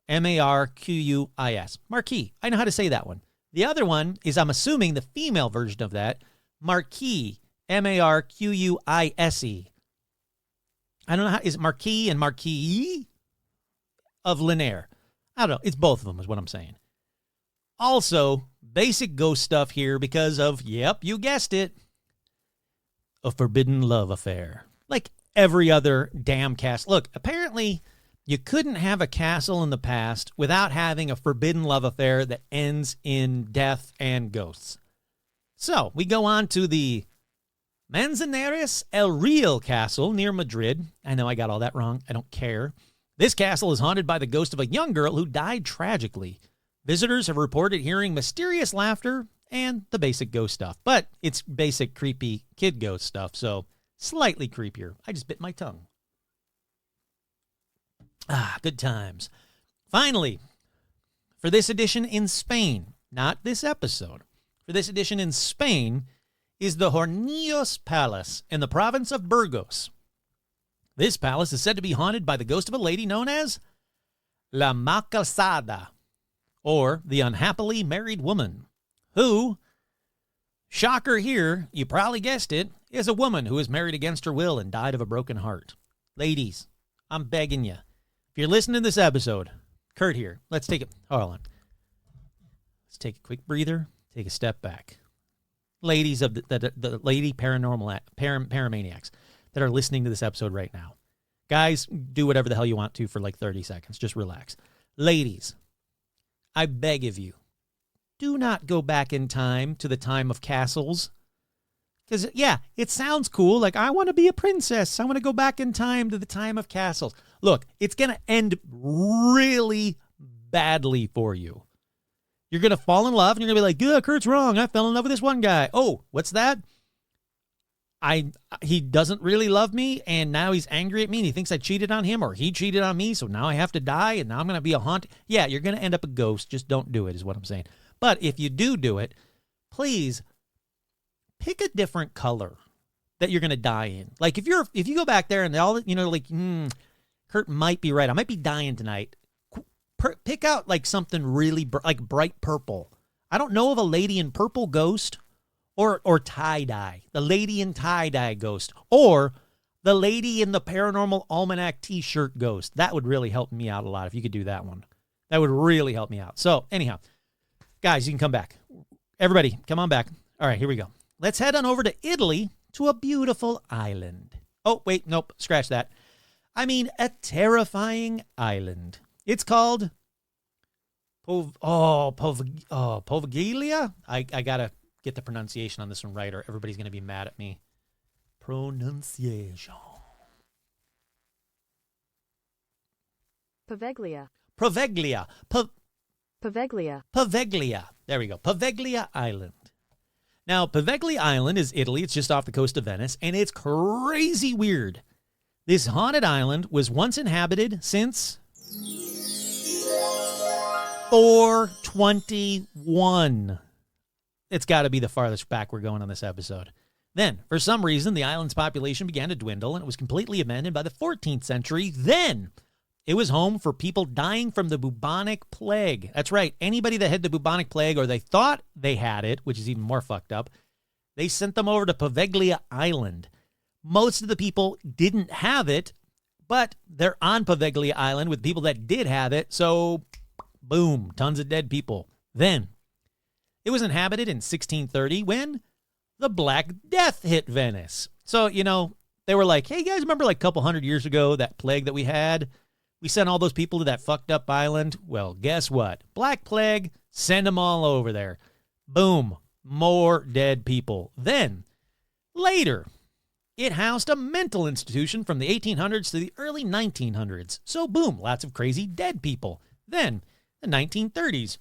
Marquis. Marquis. I know how to say that one. The other one is, I'm assuming, the female version of that, Marquis, Marquise. I don't know how, is it Marquis and Marquis of Linares? I don't know. It's both of them is what I'm saying. Also, basic ghost stuff here because of, yep, you guessed it, a forbidden love affair. Like every other damn castle. Look, apparently you couldn't have a castle in the past without having a forbidden love affair that ends in death and ghosts. So we go on to the Manzanares El Real Castle near Madrid. I know I got all that wrong. I don't care. This castle is haunted by the ghost of a young girl who died tragically. Visitors have reported hearing mysterious laughter and the basic ghost stuff. But it's basic creepy kid ghost stuff, so slightly creepier. I just bit my tongue. Good times. Finally, for this edition in Spain, not this episode, for this edition in Spain is the Hornillos Palace in the province of Burgos. This palace is said to be haunted by the ghost of a lady known as La Malcasada, or the unhappily married woman, who, shocker here, you probably guessed it, is a woman who was married against her will and died of a broken heart. Ladies, I'm begging you, if you're listening to this episode, Kurt here, let's take it. Hold on. Let's take a quick breather. take a step back. Ladies of the lady paramaniacs that are listening to this episode right now. Guys, do whatever the hell you want to for like 30 seconds. Just relax. Ladies, I beg of you, do not go back in time to the time of castles. Because, yeah, it sounds cool. Like, I want to be a princess. I want to go back in time to the time of castles. Look, it's going to end really badly for you. You're going to fall in love, and you're going to be like, yeah, Kurt's wrong. I fell in love with this one guy. Oh, what's that? He doesn't really love me, and now he's angry at me, and he thinks I cheated on him, or he cheated on me, so now I have to die, and now I'm going to be a haunt. Yeah, you're going to end up a ghost. Just don't do it, is what I'm saying. But if you do it, please pick a different color that you're going to die in. Like, if you go back there and all, like, Kurt might be right. I might be dying tonight. Pick out, like, something really, like, bright purple. I don't know of a lady in purple ghost or tie-dye. The lady in tie-dye ghost. Or the lady in the Paranormal Almanac t-shirt ghost. That would really help me out a lot if you could do that one. That would really help me out. So, anyhow, guys, you can come back. Everybody, come on back. All right, here we go. Let's head on over to Italy, to a beautiful island. Oh, wait, nope, scratch that. I mean, a terrifying island. It's called Poveglia? I got to get the pronunciation on this one right, or everybody's going to be mad at me. Pronunciation. Poveglia. Poveglia. Poveglia. Poveglia. There we go. Poveglia Island. Now, Poveglia Island is Italy. It's just off the coast of Venice, and it's crazy weird. This haunted island was once inhabited since 421. It's got to be the farthest back we're going on this episode. Then, for some reason, the island's population began to dwindle, and it was completely abandoned by the 14th century. Then, it was home for people dying from the bubonic plague. That's right. Anybody that had the bubonic plague, or they thought they had it, which is even more fucked up, they sent them over to Poveglia Island. Most of the people didn't have it, but they're on Poveglia Island with people that did have it. So, boom, tons of dead people. Then, it was inhabited in 1630 when the Black Death hit Venice. So, they were like, hey, guys, remember like a couple hundred years ago, that plague that we had? We sent all those people to that fucked up island. Well, guess what? Black Plague, send them all over there. Boom, more dead people. Then, later, it housed a mental institution from the 1800s to the early 1900s. So, boom, lots of crazy dead people. Then, the 1930s,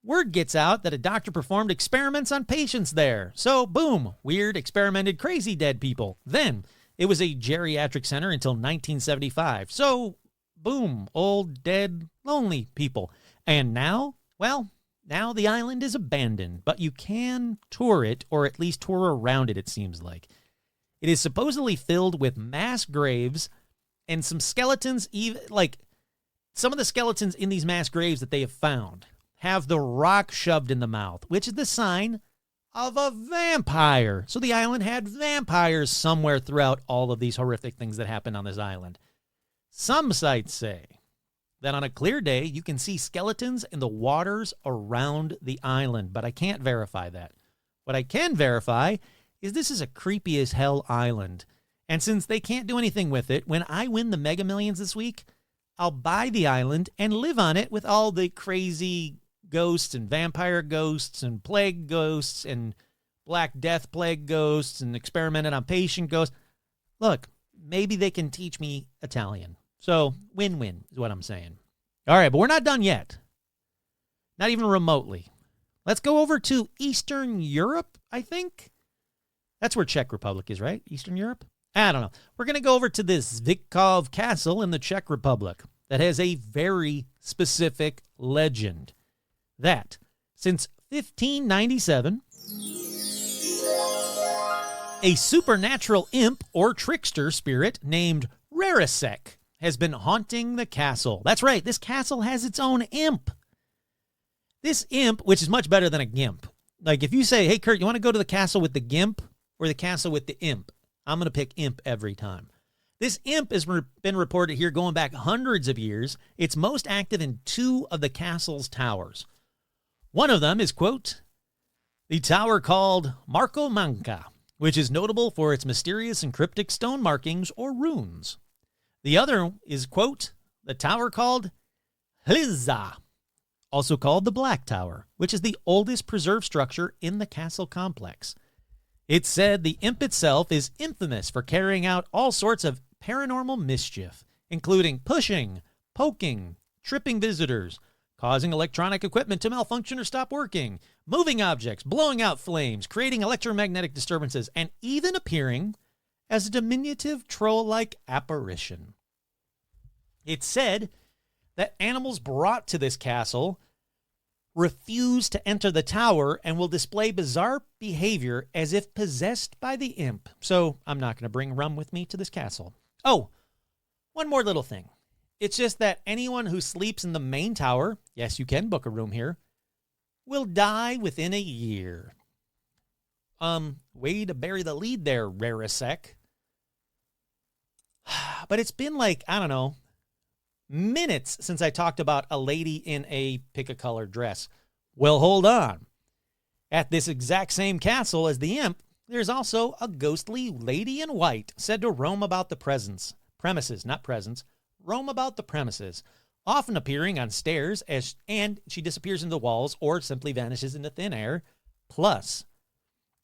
word gets out that a doctor performed experiments on patients there. So, boom, weird, experimented, crazy dead people. Then, it was a geriatric center until 1975. So, boom, old, dead, lonely people. And now, well, now the island is abandoned, but you can tour it, or at least tour around it seems like. It is supposedly filled with mass graves and some skeletons, even like some of the skeletons in these mass graves that they have found have the rock shoved in the mouth, which is the sign of a vampire. So the island had vampires somewhere throughout all of these horrific things that happened on this island. Some sites say that on a clear day, you can see skeletons in the waters around the island, but I can't verify that. What I can verify is this is a creepy as hell island. And since they can't do anything with it, when I win the Mega Millions this week, I'll buy the island and live on it with all the crazy ghosts and vampire ghosts and plague ghosts and Black Death plague ghosts and experimented on patient ghosts. Look, maybe they can teach me Italian. So win-win is what I'm saying. All right, but we're not done yet. Not even remotely. Let's go over to Eastern Europe, I think. That's where Czech Republic is, right? Eastern Europe? I don't know. We're going to go over to this Zvikov Castle in the Czech Republic that has a very specific legend. That, since 1597, a supernatural imp or trickster spirit named Rarisek has been haunting the castle. That's right, this castle has its own imp. This imp, which is much better than a gimp. Like if you say, hey, Kurt, you want to go to the castle with the gimp or the castle with the imp? I'm going to pick imp every time. This imp has been reported here going back hundreds of years. It's most active in 2 of the castle's towers. One of them is, quote, The tower called Marco Manca, which is notable for its mysterious and cryptic stone markings or runes. The other is, quote, the tower called Hliza, also called the Black Tower, which is the oldest preserved structure in the castle complex. It's said the imp itself is infamous for carrying out all sorts of paranormal mischief, including pushing, poking, tripping visitors, causing electronic equipment to malfunction or stop working, moving objects, blowing out flames, creating electromagnetic disturbances, and even appearing as a diminutive troll-like apparition. It's said that animals brought to this castle refuse to enter the tower and will display bizarre behavior as if possessed by the imp. So I'm not going to bring rum with me to this castle. Oh, one more little thing. It's just that anyone who sleeps in the main tower, yes, you can book a room here, will die within a year. Way to bury the lead there, Rarisec. But it's been like, I don't know, minutes since I talked about a lady in a pick-a-color dress. Well, hold on. At this exact same castle as the imp, there's also a ghostly lady in white said to roam about the premises, not presence, roam about the premises, often appearing on stairs and she disappears into the walls or simply vanishes into thin air. Plus,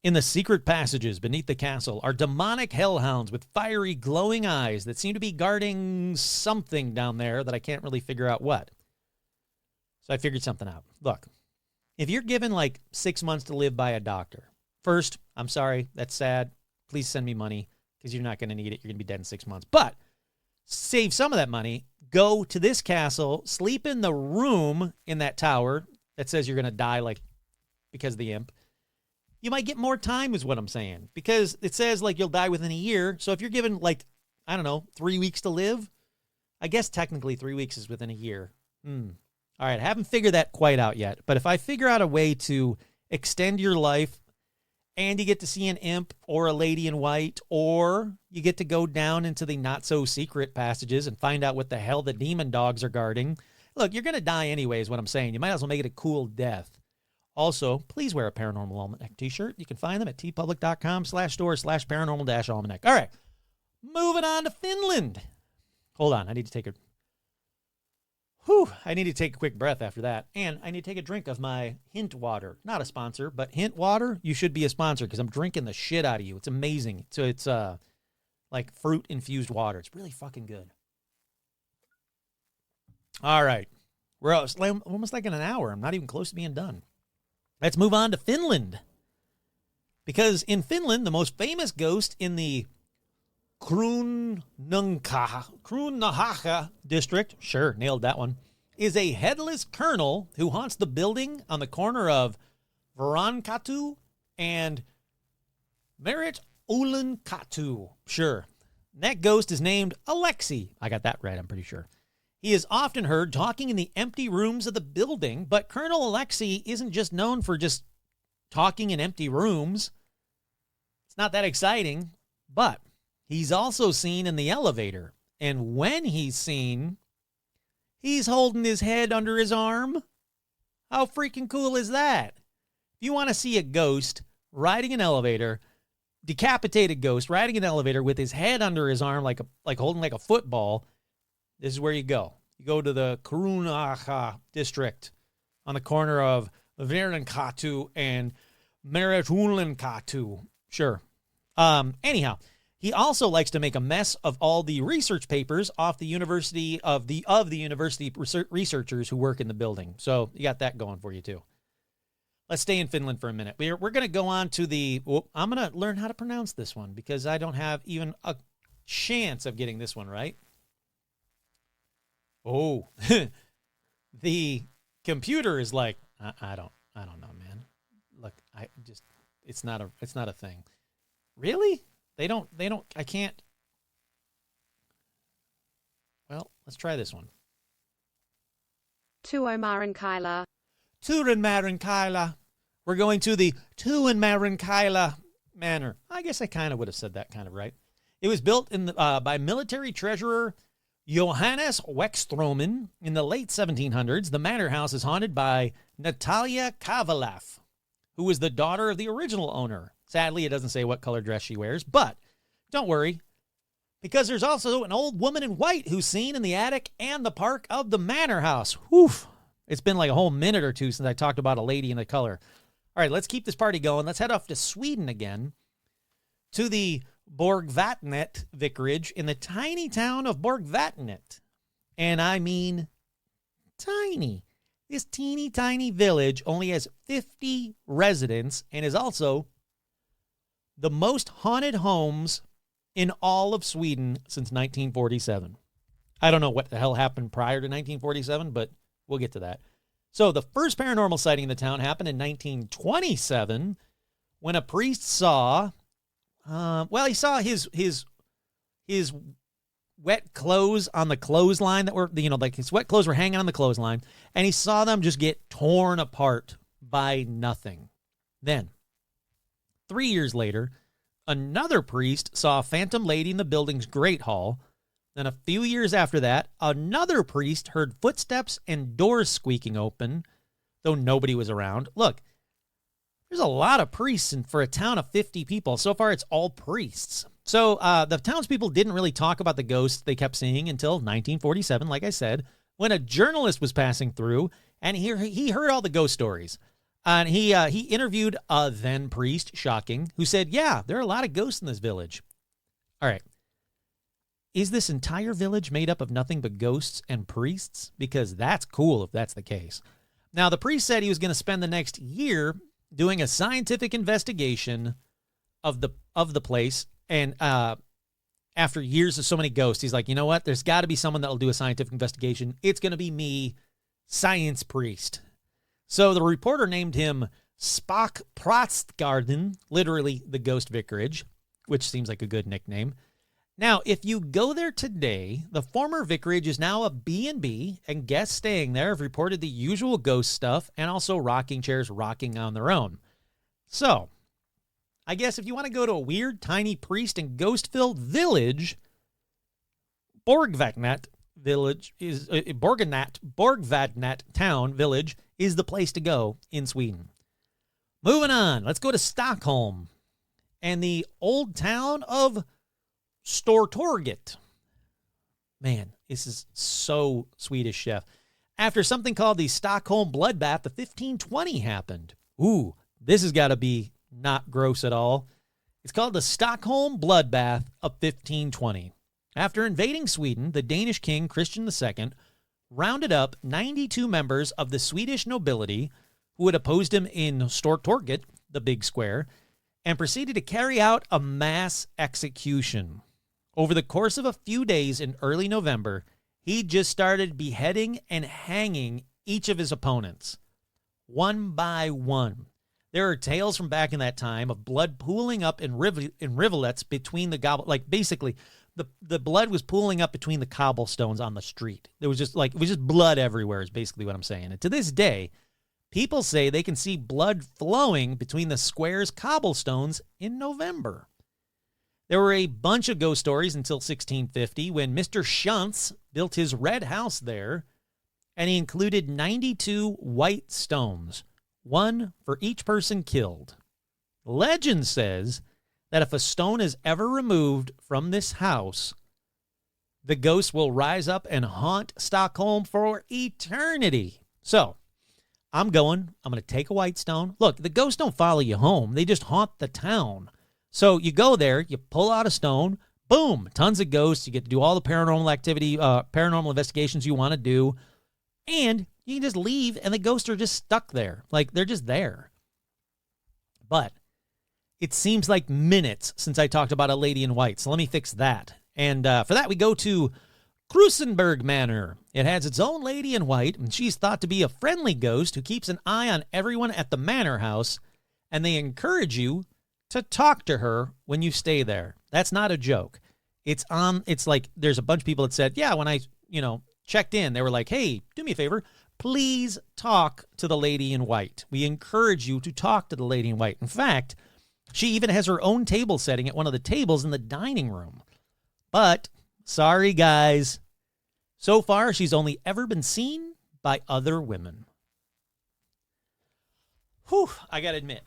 in the secret passages beneath the castle are demonic hellhounds with fiery glowing eyes that seem to be guarding something down there that I can't really figure out what. So I figured something out. Look, if you're given like 6 months to live by a doctor, first, I'm sorry, that's sad. Please send me money because you're not going to need it. You're going to be dead in 6 months. But save some of that money, go to this castle, sleep in the room in that tower that says you're going to die like because of the imp. You might get more time is what I'm saying, because it says like you'll die within a year. So if you're given like, I don't know, 3 weeks to live, I guess technically 3 weeks is within a year. All right, I haven't figured that quite out yet, but if I figure out a way to extend your life and you get to see an imp or a lady in white, or you get to go down into the not-so-secret passages and find out what the hell the demon dogs are guarding. Look, you're going to die anyway is what I'm saying. You might as well make it a cool death. Also, please wear a Paranormal Almanac t-shirt. You can find them at tpublic.com/store/paranormal-almanac. All right, moving on to Finland. Hold on, I need to take a quick breath after that. And I need to take a drink of my Hint water. Not a sponsor, but Hint water, you should be a sponsor because I'm drinking the shit out of you. It's amazing. So it's like fruit-infused water. It's really fucking good. All right. We're almost like in an hour. I'm not even close to being done. Let's move on to Finland. Because in Finland, the most famous ghost in the Kruunahaka district, sure, nailed that one, is a headless colonel who haunts the building on the corner of Varankatu and Merit Ulankatu. Sure. That ghost is named Alexei. I got that right, I'm pretty sure. He is often heard talking in the empty rooms of the building, but Colonel Alexei isn't just known for just talking in empty rooms. It's not that exciting, but he's also seen in the elevator. And when he's seen, he's holding his head under his arm. How freaking cool is that? If you want to see a ghost riding an elevator, decapitated ghost riding an elevator with his head under his arm like holding like a football, this is where you go. You go to the Kruunaha district on the corner of Varankatu and Meritulankatu. Sure. Anyhow, he also likes to make a mess of all the research papers off the university of the university researchers who work in the building. So you got that going for you too. Let's stay in Finland for a minute. We're going to go on to I'm going to learn how to pronounce this one because I don't have even a chance of getting this one right. Oh, the computer is like, I don't know, man. Look, it's not a thing. Really? They don't, I can't. Well, let's try this one. Tuomarinkaila. Tuomarinkaila. We're going to the Tuomarinkaila manor. I guess I kind of would have said that kind of right. It was built by military treasurer Johannes Weckstromen in the late 1700s. The manor house is haunted by Natalia Kavalaf, who was the daughter of the original owner. Sadly, it doesn't say what color dress she wears, but don't worry, because there's also an old woman in white who's seen in the attic and the park of the manor house. Whew. It's been like a whole minute or two since I talked about a lady in the color. All right, let's keep this party going. Let's head off to Sweden again, to the Borgvatnet Vicarage in the tiny town of Borgvatnet. And I mean tiny. This teeny tiny village only has 50 residents and is also the most haunted homes in all of Sweden since 1947. I don't know what the hell happened prior to 1947, but we'll get to that. So the first paranormal sighting in the town happened in 1927 when a priest saw, he saw his wet clothes on the clothesline that were, like his wet clothes were hanging on the clothesline, and he saw them just get torn apart by nothing. Then, 3 years later, another priest saw a phantom lady in the building's great hall. Then a few years after that, another priest heard footsteps and doors squeaking open, though nobody was around. Look, there's a lot of priests for a town of 50 people. So far, it's all priests. So the townspeople didn't really talk about the ghosts they kept seeing until 1947, like I said, when a journalist was passing through, and he heard all the ghost stories. And he interviewed a then priest, shocking, who said, yeah, there are a lot of ghosts in this village. All right. Is this entire village made up of nothing but ghosts and priests? Because that's cool if that's the case. Now, the priest said he was going to spend the next year doing a scientific investigation of the place. And after years of so many ghosts, he's like, you know what? There's got to be someone that will do a scientific investigation. It's going to be me, science priest. So the reporter named him Spock Prostgarden, literally the ghost vicarage, which seems like a good nickname. Now, if you go there today, the former vicarage is now a B&B, and guests staying there have reported the usual ghost stuff and also rocking chairs rocking on their own. So, I guess if you want to go to a weird, tiny priest and ghost-filled village, Borgvatnet town village is the place to go in Sweden. Moving on, let's go to Stockholm and the old town of Stortorget. Man, this is so Swedish, chef. After something called the Stockholm Bloodbath of 1520 happened. Ooh, this has got to be not gross at all. It's called the Stockholm Bloodbath of 1520. After invading Sweden, the Danish king Christian II rounded up 92 members of the Swedish nobility who had opposed him in Stortorget, the big square, and proceeded to carry out a mass execution. Over the course of a few days in early November, he just started beheading and hanging each of his opponents, one by one. There are tales from back in that time of blood pooling up in rivulets between basically the blood was pooling up between the cobblestones on the street. There was just it was just blood everywhere is basically what I'm saying. And to this day, people say they can see blood flowing between the square's cobblestones in November. There were a bunch of ghost stories until 1650 when Mr. Schantz built his red house there, and he included 92 white stones, one for each person killed. Legend says that if a stone is ever removed from this house, the ghost will rise up and haunt Stockholm for eternity. So, I'm going to take a white stone. Look, the ghosts don't follow you home. They just haunt the town. So you go there, you pull out a stone, boom, tons of ghosts. You get to do all the paranormal activity, paranormal investigations you want to do, and you can just leave, and the ghosts are just stuck there. They're just there. But it seems like minutes since I talked about a lady in white, so let me fix that. And for that, we go to Krusenberg Manor. It has its own lady in white, and she's thought to be a friendly ghost who keeps an eye on everyone at the manor house, and they encourage you to talk to her when you stay there. That's not a joke. It's like there's a bunch of people that said, yeah, when I, checked in, they were like, hey, do me a favor, please talk to the lady in white. We encourage you to talk to the lady in white. In fact, she even has her own table setting at one of the tables in the dining room. But, sorry guys, so far she's only ever been seen by other women. Whew, I got to admit,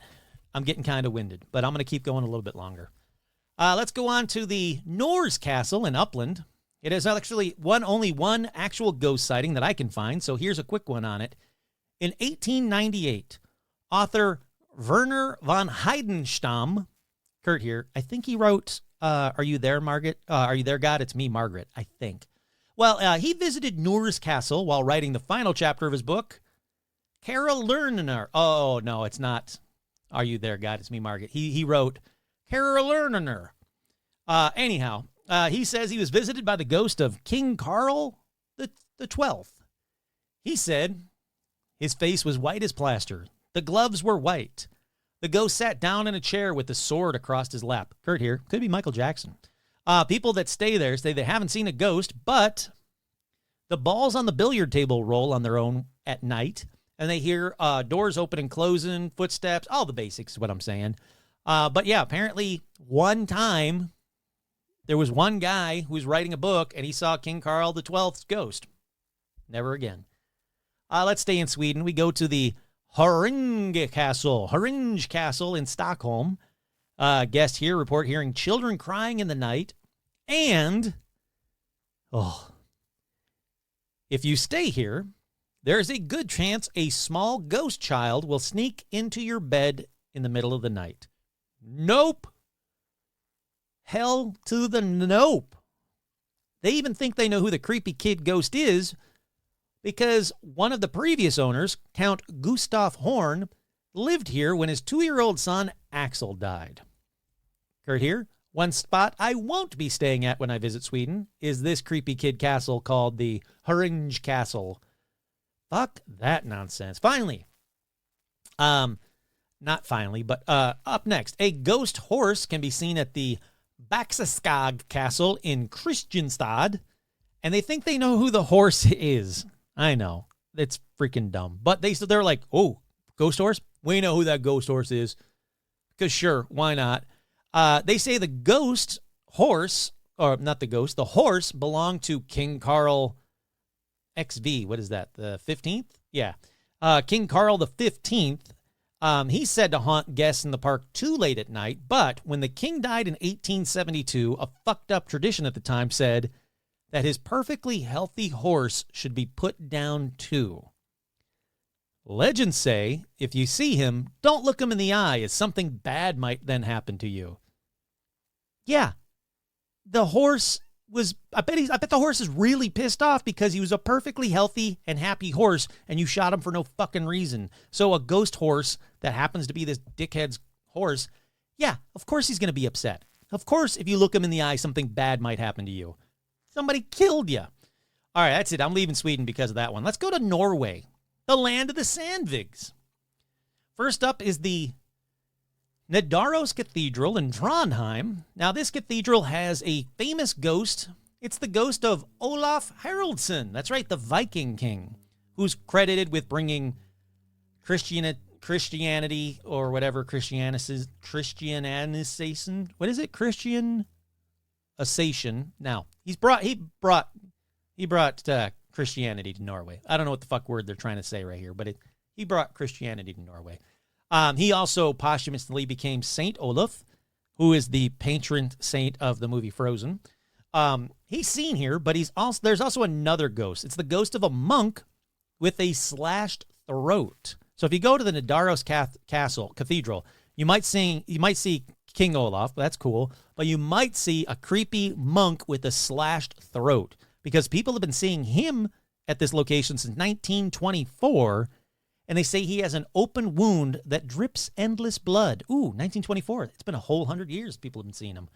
I'm getting kind of winded, but I'm going to keep going a little bit longer. Let's go on to the Norse Castle in Upland. It is actually only one actual ghost sighting that I can find, so here's a quick one on it. In 1898, author Werner von Heidenstam, Kurt here, I think he wrote, Are You There, Margaret? Are You There, God? It's me, Margaret, I think. Well, he visited Norse Castle while writing the final chapter of his book, Carol Lerner. Oh, no, it's not Are You There, God? It's me, Margaret. He wrote Carol Lerner. Anyhow, he says he was visited by the ghost of King Carl the 12th. He said his face was white as plaster. The gloves were white. The ghost sat down in a chair with a sword across his lap. Kurt here. Could be Michael Jackson. People that stay there say they haven't seen a ghost, but the balls on the billiard table roll on their own at night, and they hear doors open and closing, footsteps, all the basics is what I'm saying. But yeah, apparently one time there was one guy who was writing a book, and he saw King Carl the 12th's ghost. Never again. Let's stay in Sweden. We go to the Haringe Castle in Stockholm. Guest here report hearing children crying in the night. And, if you stay here, there's a good chance a small ghost child will sneak into your bed in the middle of the night. Nope. Hell to the nope. They even think they know who the creepy kid ghost is because one of the previous owners, Count Gustav Horn, lived here when his 2-year-old son Axel died. Kurt here. One spot I won't be staying at when I visit Sweden is this creepy kid castle called the Haringe Castle. Fuck that nonsense. Finally. Not finally, but up next. A ghost horse can be seen at the Baxeskag Castle in Kristianstad, and they think they know who the horse is. I know. It's freaking dumb. But they're like, oh, ghost horse? We know who that ghost horse is. Because sure, why not? They say the ghost horse, or not the ghost, the horse belonged to King Carl XV. What is that? The 15th? Yeah. King Carl the 15th. He's said to haunt guests in the park too late at night, but when the king died in 1872, a fucked up tradition at the time said that his perfectly healthy horse should be put down too. Legends say if you see him, don't look him in the eye, as something bad might then happen to you. Yeah, the horse was, I bet the horse is really pissed off because he was a perfectly healthy and happy horse and you shot him for no fucking reason. So a ghost horse that happens to be this dickhead's horse, yeah, of course he's going to be upset. Of course, if you look him in the eye, something bad might happen to you. Somebody killed you. All right, that's it. I'm leaving Sweden because of that one. Let's go to Norway, the land of the Sandvigs. First up is the Nidaros Cathedral in Trondheim. Now, this cathedral has a famous ghost. It's the ghost of Olaf Haraldsson. That's right, the Viking king, who's credited with bringing Christianity or whatever Christianization. What is it? Christianization. Now, he brought Christianity to Norway. I don't know what the fuck word they're trying to say right here, but he brought Christianity to Norway. He also posthumously became Saint Olaf, who is the patron saint of the movie Frozen. He's seen here, but there's also another ghost. It's the ghost of a monk with a slashed throat. So if you go to the Nidaros Cathedral, you might see King Olaf. That's cool, but you might see a creepy monk with a slashed throat because people have been seeing him at this location since 1924. And they say he has an open wound that drips endless blood. Ooh, 1924. It's been a whole 100 years people have been seeing him.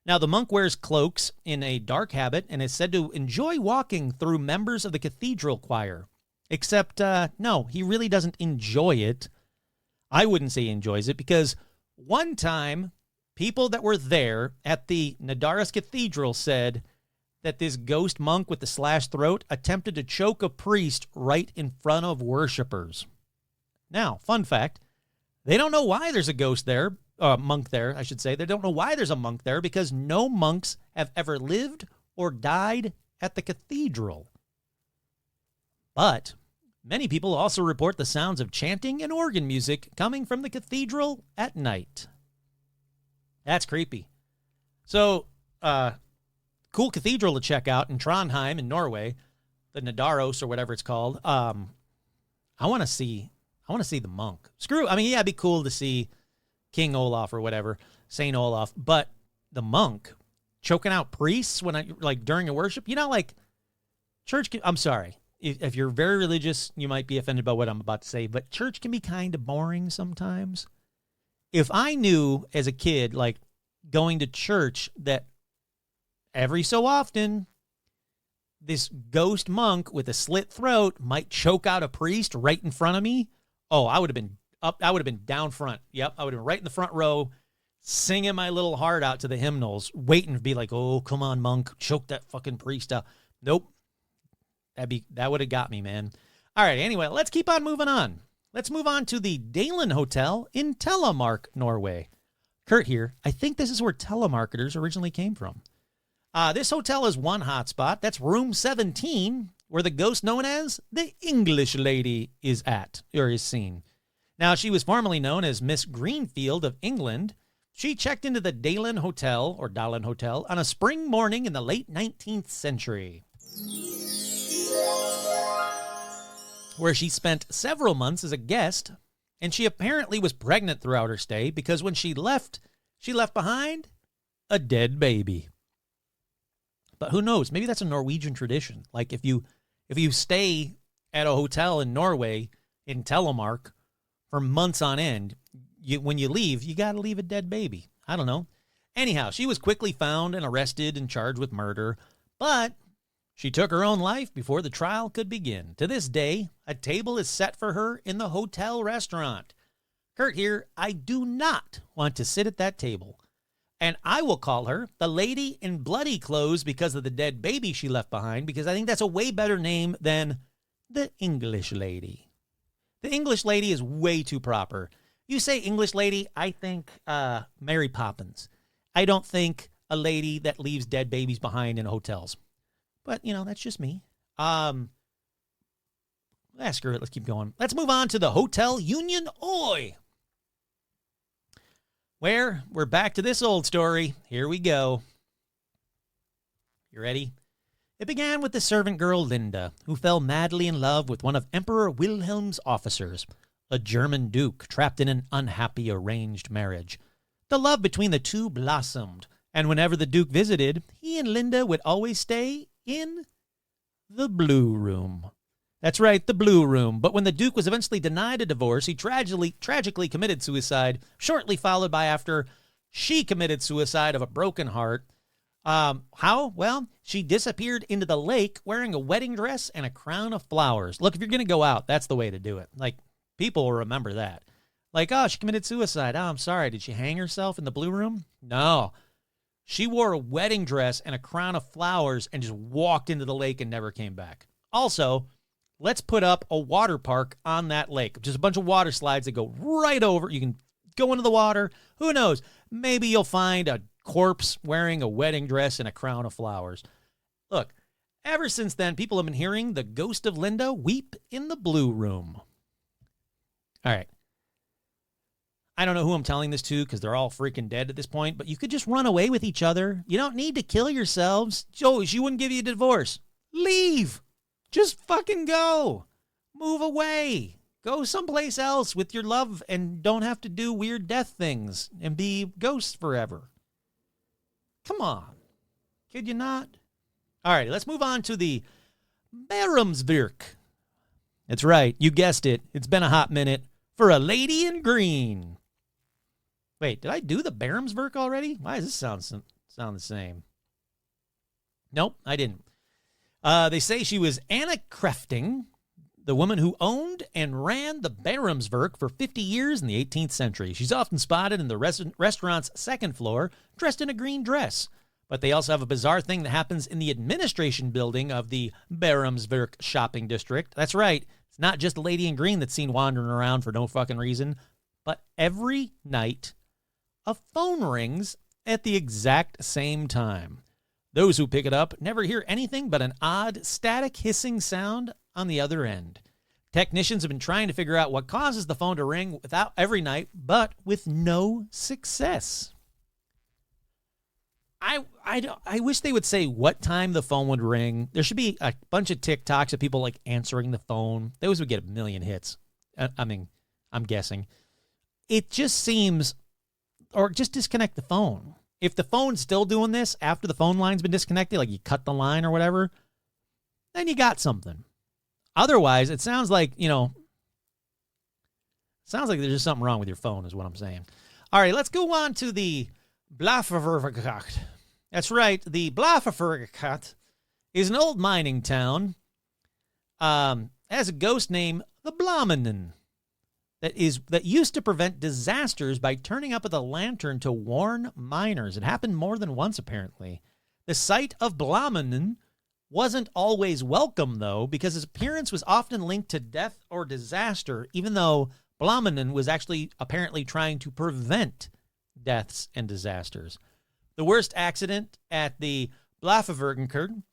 Now, the monk wears cloaks in a dark habit and is said to enjoy walking through members of the cathedral choir. Except, no, he really doesn't enjoy it. I wouldn't say he enjoys it because one time, people that were there at the Nidaros Cathedral said that this ghost monk with the slashed throat attempted to choke a priest right in front of worshipers. Now, fun fact, they don't know why there's a ghost there, monk there, I should say. They don't know why there's a monk there because no monks have ever lived or died at the cathedral. But Many people also report the sounds of chanting and organ music coming from the cathedral at night. That's creepy. So, cool cathedral to check out in Trondheim in Norway, the Nidaros or whatever it's called. I want to see the monk. Yeah, it'd be cool to see King Olaf or whatever, Saint Olaf, but the monk choking out priests during a worship, church. I'm sorry. If you're very religious, you might be offended by what I'm about to say, but church can be kind of boring sometimes. If I knew as a kid, going to church, that every so often this ghost monk with a slit throat might choke out a priest right in front of me, I would have been up. I would have been down front. Yep, I would have been right in the front row, singing my little heart out to the hymnals, waiting to be like, oh, come on, monk, choke that fucking priest out. Nope. That would have got me, man. All right, anyway, let's keep on moving on. Let's move on to the Dalen Hotel in Telemark, Norway. Kurt here. I think this is where telemarketers originally came from. This hotel is one hotspot. That's room 17, where the ghost known as the English Lady is seen. Now, she was formerly known as Miss Greenfield of England. She checked into the Dalen Hotel, on a spring morning in the late 19th century, where she spent several months as a guest, and she apparently was pregnant throughout her stay because when she left behind a dead baby. But who knows? Maybe that's a Norwegian tradition. Like if you stay at a hotel in Norway, in Telemark, for months on end, when you leave, you got to leave a dead baby. I don't know. Anyhow, she was quickly found and arrested and charged with murder, but she took her own life before the trial could begin. To this day, a table is set for her in the hotel restaurant. Kurt here, I do not want to sit at that table. And I will call her the lady in bloody clothes because of the dead baby she left behind, because I think that's a way better name than the English lady. The English lady is way too proper. You say English lady, I think Mary Poppins. I don't think a lady that leaves dead babies behind in hotels. But, that's just me. Screw it. Let's keep going. Let's move on to the Hotel Union Oi, where we're back to this old story. Here we go. You ready? It began with the servant girl Linda, who fell madly in love with one of Emperor Wilhelm's officers, a German duke trapped in an unhappy arranged marriage. The love between the two blossomed, and whenever the duke visited, he and Linda would always stay in the Blue Room. That's right, the Blue Room. But when the Duke was eventually denied a divorce, he tragically committed suicide, shortly followed by after she committed suicide of a broken heart. How? Well, she disappeared into the lake wearing a wedding dress and a crown of flowers. Look, if you're going to go out, that's the way to do it. People will remember that. She committed suicide. Oh, I'm sorry. Did she hang herself in the Blue Room? No. She wore a wedding dress and a crown of flowers and just walked into the lake and never came back. Also, let's put up a water park on that lake. Just a bunch of water slides that go right over. You can go into the water. Who knows? Maybe you'll find a corpse wearing a wedding dress and a crown of flowers. Look, ever since then, people have been hearing the ghost of Linda weep in the Blue Room. All right. I don't know who I'm telling this to because they're all freaking dead at this point, but you could just run away with each other. You don't need to kill yourselves. Joe, she wouldn't give you a divorce. Leave. Just fucking go. Move away. Go someplace else with your love and don't have to do weird death things and be ghosts forever. Come on. Could you not? All right, let's move on to the Bærumsvirk. That's right. You guessed it. It's been a hot minute for a lady in green. Wait, did I do the Bærumsvirk already? Why does this sound the same? Nope, I didn't. They say she was Anna Krefting, the woman who owned and ran the Bærumsvirk for 50 years in the 18th century. She's often spotted in the restaurant's second floor, dressed in a green dress. But they also have a bizarre thing that happens in the administration building of the Bærumsvirk shopping district. That's right. It's not just a lady in green that's seen wandering around for no fucking reason. But every night, a phone rings at the exact same time. Those who pick it up never hear anything but an odd, static hissing sound on the other end. Technicians have been trying to figure out what causes the phone to ring every night, but with no success. I wish they would say what time the phone would ring. There should be a bunch of TikToks of people like answering the phone. Those would get 1 million hits. I mean, I'm guessing. It just seems, or just disconnect the phone. If the phone's still doing this after the phone line's been disconnected, like you cut the line or whatever, then you got something. Otherwise, it sounds like, there's just something wrong with your phone is what I'm saying. All right, let's go on to the Blaffervergat. That's right, the Blaffervergat is an old mining town. Has a ghost named the Blamenen that used to prevent disasters by turning up with a lantern to warn miners. It happened more than once, apparently. The site of Blamenen wasn't always welcome, though, because his appearance was often linked to death or disaster, even though Blamenen was actually apparently trying to prevent deaths and disasters. The worst accident at the Blaffervergat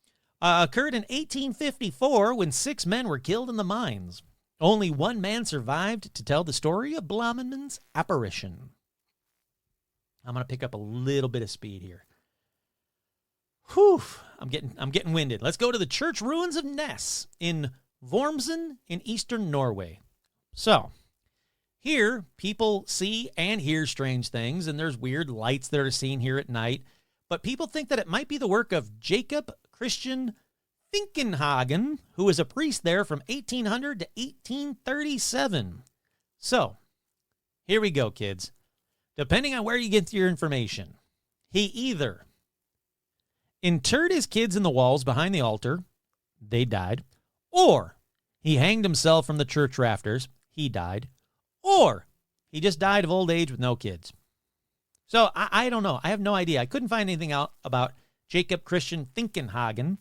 occurred in 1854 when 6 men were killed in the mines. Only 1 man survived to tell the story of Blamenen's apparition. I'm going to pick up a little bit of speed here. Whew, I'm getting winded. Let's go to the church ruins of Ness in Vormsen in eastern Norway. So, here, people see and hear strange things, and there's weird lights that are seen here at night. But people think that it might be the work of Jacob Christian Finkenhagen, who was a priest there from 1800 to 1837. So, here we go, kids. Depending on where you get your information, he either interred his kids in the walls behind the altar, they died, or he hanged himself from the church rafters, he died, or he just died of old age with no kids. So I don't know. I have no idea. I couldn't find anything out about Jacob Christian Finkenhagen.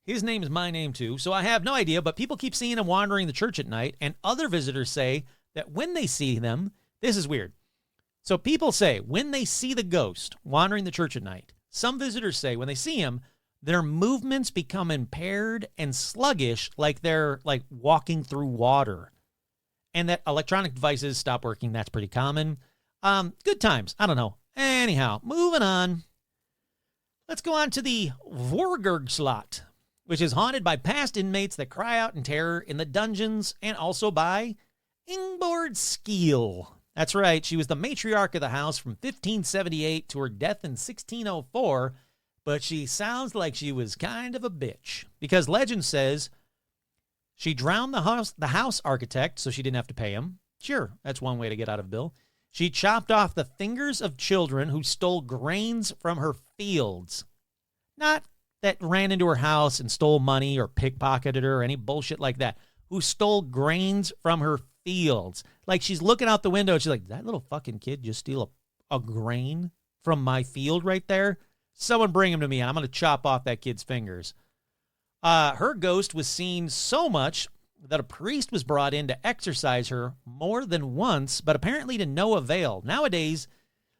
His name is my name too, so I have no idea, but people keep seeing him wandering the church at night, and other visitors say that when they see them, this is weird. So people say when they see the ghost wandering the church at night, some visitors say when they see him, their movements become impaired and sluggish, like they're like walking through water. And that electronic devices stop working. That's pretty common. Good times. I don't know. Anyhow, moving on. Let's go on to the Vorgergslot, which is haunted by past inmates that cry out in terror in the dungeons, and also by Ingeborg Skeel. That's right. She was the matriarch of the house from 1578 to her death in 1604, but she sounds like she was kind of a bitch, because legend says she drowned the house architect so she didn't have to pay him. Sure, that's one way to get out of bill. She chopped off the fingers of children who stole grains from her fields. Not that ran into her house and stole money or pickpocketed her or any bullshit like that. Who stole grains from her fields. Like she's looking out the window and she's like, that little fucking kid just steal a grain from my field right there? Someone bring him to me and I'm going to chop off that kid's fingers. Her ghost was seen so much that a priest was brought in to exorcise her more than once, but apparently to no avail. Nowadays,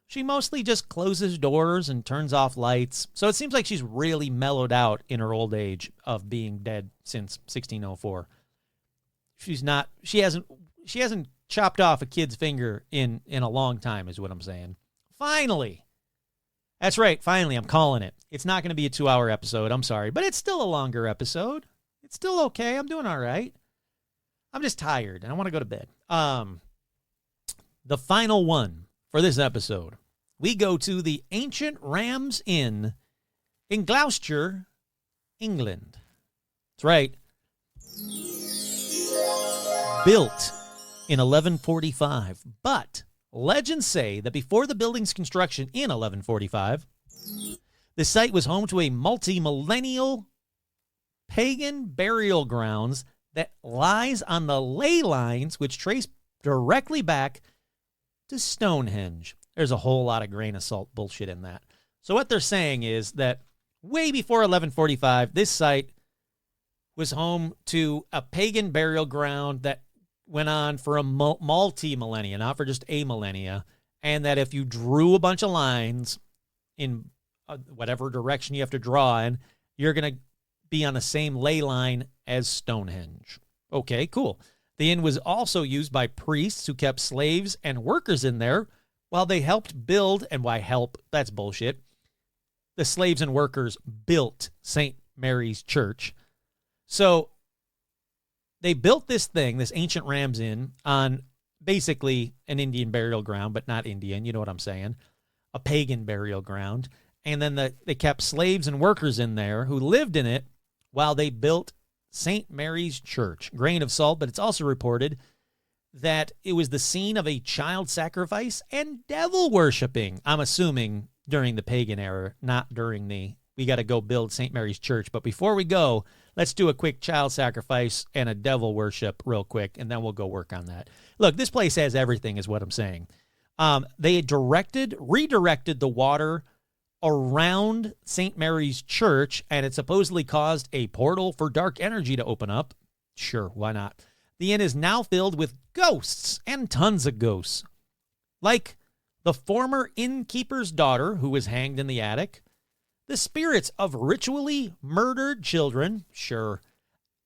she mostly just closes doors and turns off lights. So it seems like she's really mellowed out in her old age of being dead since 1604. She hasn't chopped off a kid's finger in a long time is what I'm saying. Finally. That's right. Finally, I'm calling it. It's not going to be a 2-hour episode. I'm sorry, but it's still a longer episode. It's still okay. I'm doing all right. I'm just tired and I want to go to bed. The final one for this episode, we go to the Ancient Ram's Inn in Gloucester, England. That's right. Built in 1145, but legends say that before the building's construction in 1145, the site was home to a multi-millennial pagan burial grounds that lies on the ley lines which trace directly back to Stonehenge. There's a whole lot of grain of salt bullshit in that. So what they're saying is that way before 1145, this site was home to a pagan burial ground that went on for a multi-millennia, not for just a millennia, and that if you drew a bunch of lines in whatever direction you have to draw in, you're going to be on the same ley line as Stonehenge. Okay, cool. The inn was also used by priests who kept slaves and workers in there while they helped build, and why help, that's bullshit. The slaves and workers built St. Mary's Church. So they built this thing, this ancient Ram's Inn, on basically an Indian burial ground, but not Indian, you know what I'm saying, a pagan burial ground. And then they kept slaves and workers in there who lived in it while they built St. Mary's Church. Grain of salt, but it's also reported that it was the scene of a child sacrifice and devil worshiping. I'm assuming during the pagan era, not during we got to go build St. Mary's Church. But before we go, let's do a quick child sacrifice and a devil worship real quick, and then we'll go work on that. Look, this place has everything is what I'm saying. They redirected the water around St. Mary's Church, and it supposedly caused a portal for dark energy to open up. Sure, why not? The inn is now filled with ghosts, and tons of ghosts. Like the former innkeeper's daughter, who was hanged in the attic. The spirits of ritually murdered children, sure.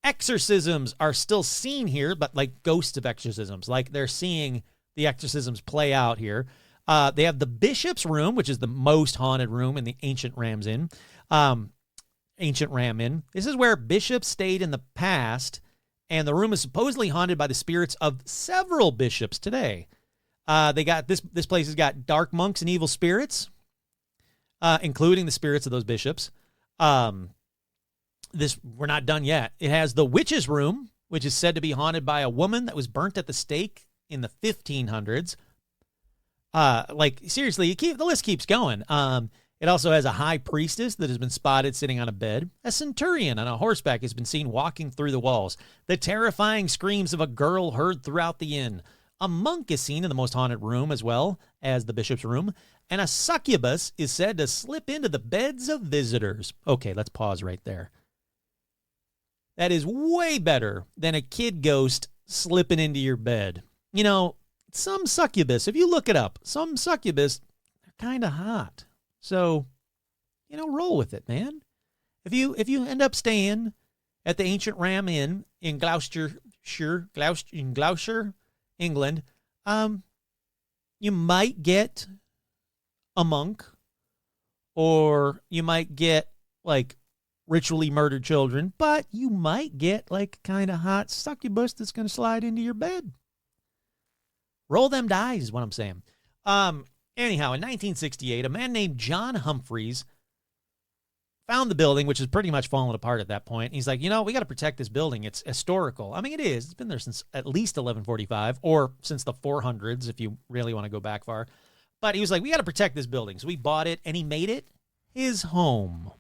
Exorcisms are still seen here, but like ghosts of exorcisms. Like they're seeing the exorcisms play out here. They have the bishop's room, which is the most haunted room in the ancient Ram's Inn. Ancient Ram Inn. This is where bishops stayed in the past, and the room is supposedly haunted by the spirits of several bishops today. They got this place has got dark monks and evil spirits, including the spirits of those bishops. We're not done yet. It has the witch's room, which is said to be haunted by a woman that was burnt at the stake in the 1500s. Seriously, the list keeps going. It also has a high priestess that has been spotted sitting on a bed. A centurion on a horseback has been seen walking through the walls. The terrifying screams of a girl heard throughout the inn. A monk is seen in the most haunted room as well as the bishop's room. And a succubus is said to slip into the beds of visitors. Okay, let's pause right there. That is way better than a kid ghost slipping into your bed. You know, some succubus, if you look it up, some succubus, they're kind of hot. So, roll with it, man. If you end up staying at the ancient Ram Inn in Gloucester, England, you might get a monk, or you might get like ritually murdered children, but you might get like kind of hot succubus that's going to slide into your bed. Roll them dice is what I'm saying. Anyhow, in 1968, a man named John Humphreys found the building, which is pretty much fallen apart at that point. He's like, we got to protect this building. It's historical. I mean, it is. It's been there since at least 1145, or since the 400s, if you really want to go back far. But he was like, we got to protect this building. So we bought it, and he made it his home.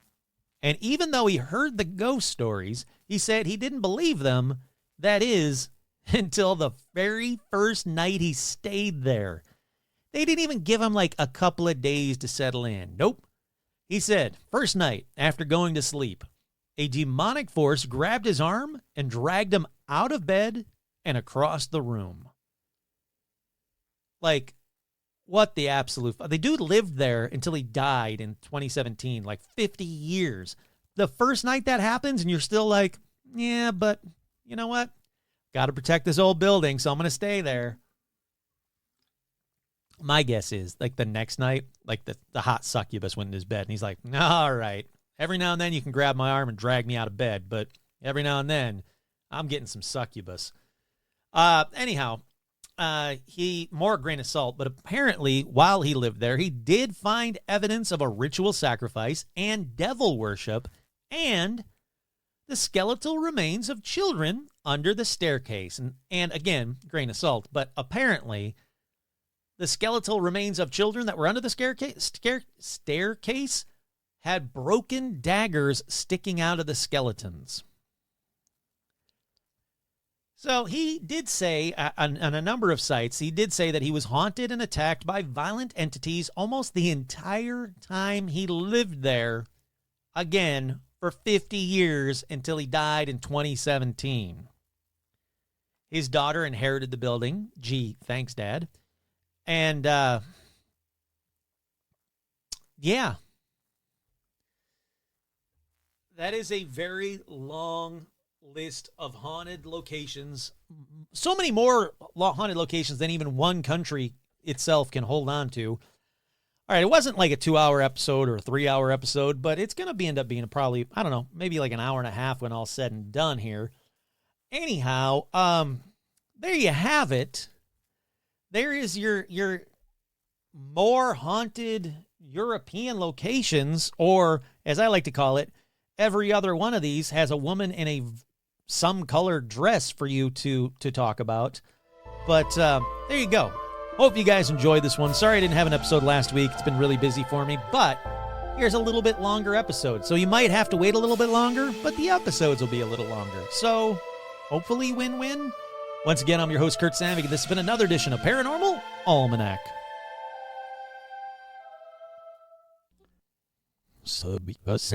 And even though he heard the ghost stories, he said he didn't believe them. That is, until the very first night he stayed there. They didn't even give him like a couple of days to settle in. Nope. He said, first night after going to sleep, a demonic force grabbed his arm and dragged him out of bed and across the room. Like, what the absolute... The dude lived there until he died in 2017, like 50 years. The first night that happens and you're still like, yeah, but you know what? Got to protect this old building, so I'm going to stay there. My guess is, like, the next night, like, the hot succubus went in his bed, and he's like, all right, every now and then you can grab my arm and drag me out of bed, but every now and then I'm getting some succubus. Anyhow, more grain of salt, but apparently while he lived there, he did find evidence of a ritual sacrifice and devil worship and the skeletal remains of children under the staircase. And again, grain of salt, but apparently the skeletal remains of children that were under the staircase had broken daggers sticking out of the skeletons. So he did say, on a number of sites, he did say that he was haunted and attacked by violent entities almost the entire time he lived there, again, for 50 years until he died in 2017. His daughter inherited the building. Gee, thanks, Dad. And, yeah. That is a very long list of haunted locations. So many more haunted locations than even one country itself can hold on to. All right, it wasn't like a 2-hour episode or a 3-hour episode, but it's going to end up being probably, I don't know, maybe like an hour and a half when all's said and done here. Anyhow, there you have it. There is your more haunted European locations, or as I like to call it, every other one of these has a woman in some colored dress for you to talk about. But there you go. Hope you guys enjoyed this one. Sorry I didn't have an episode last week. It's been really busy for me, but here's a little bit longer episode. So you might have to wait a little bit longer, but the episodes will be a little longer. So hopefully win-win. Once again, I'm your host, Kurt Savig, and this has been another edition of Paranormal Almanac. So because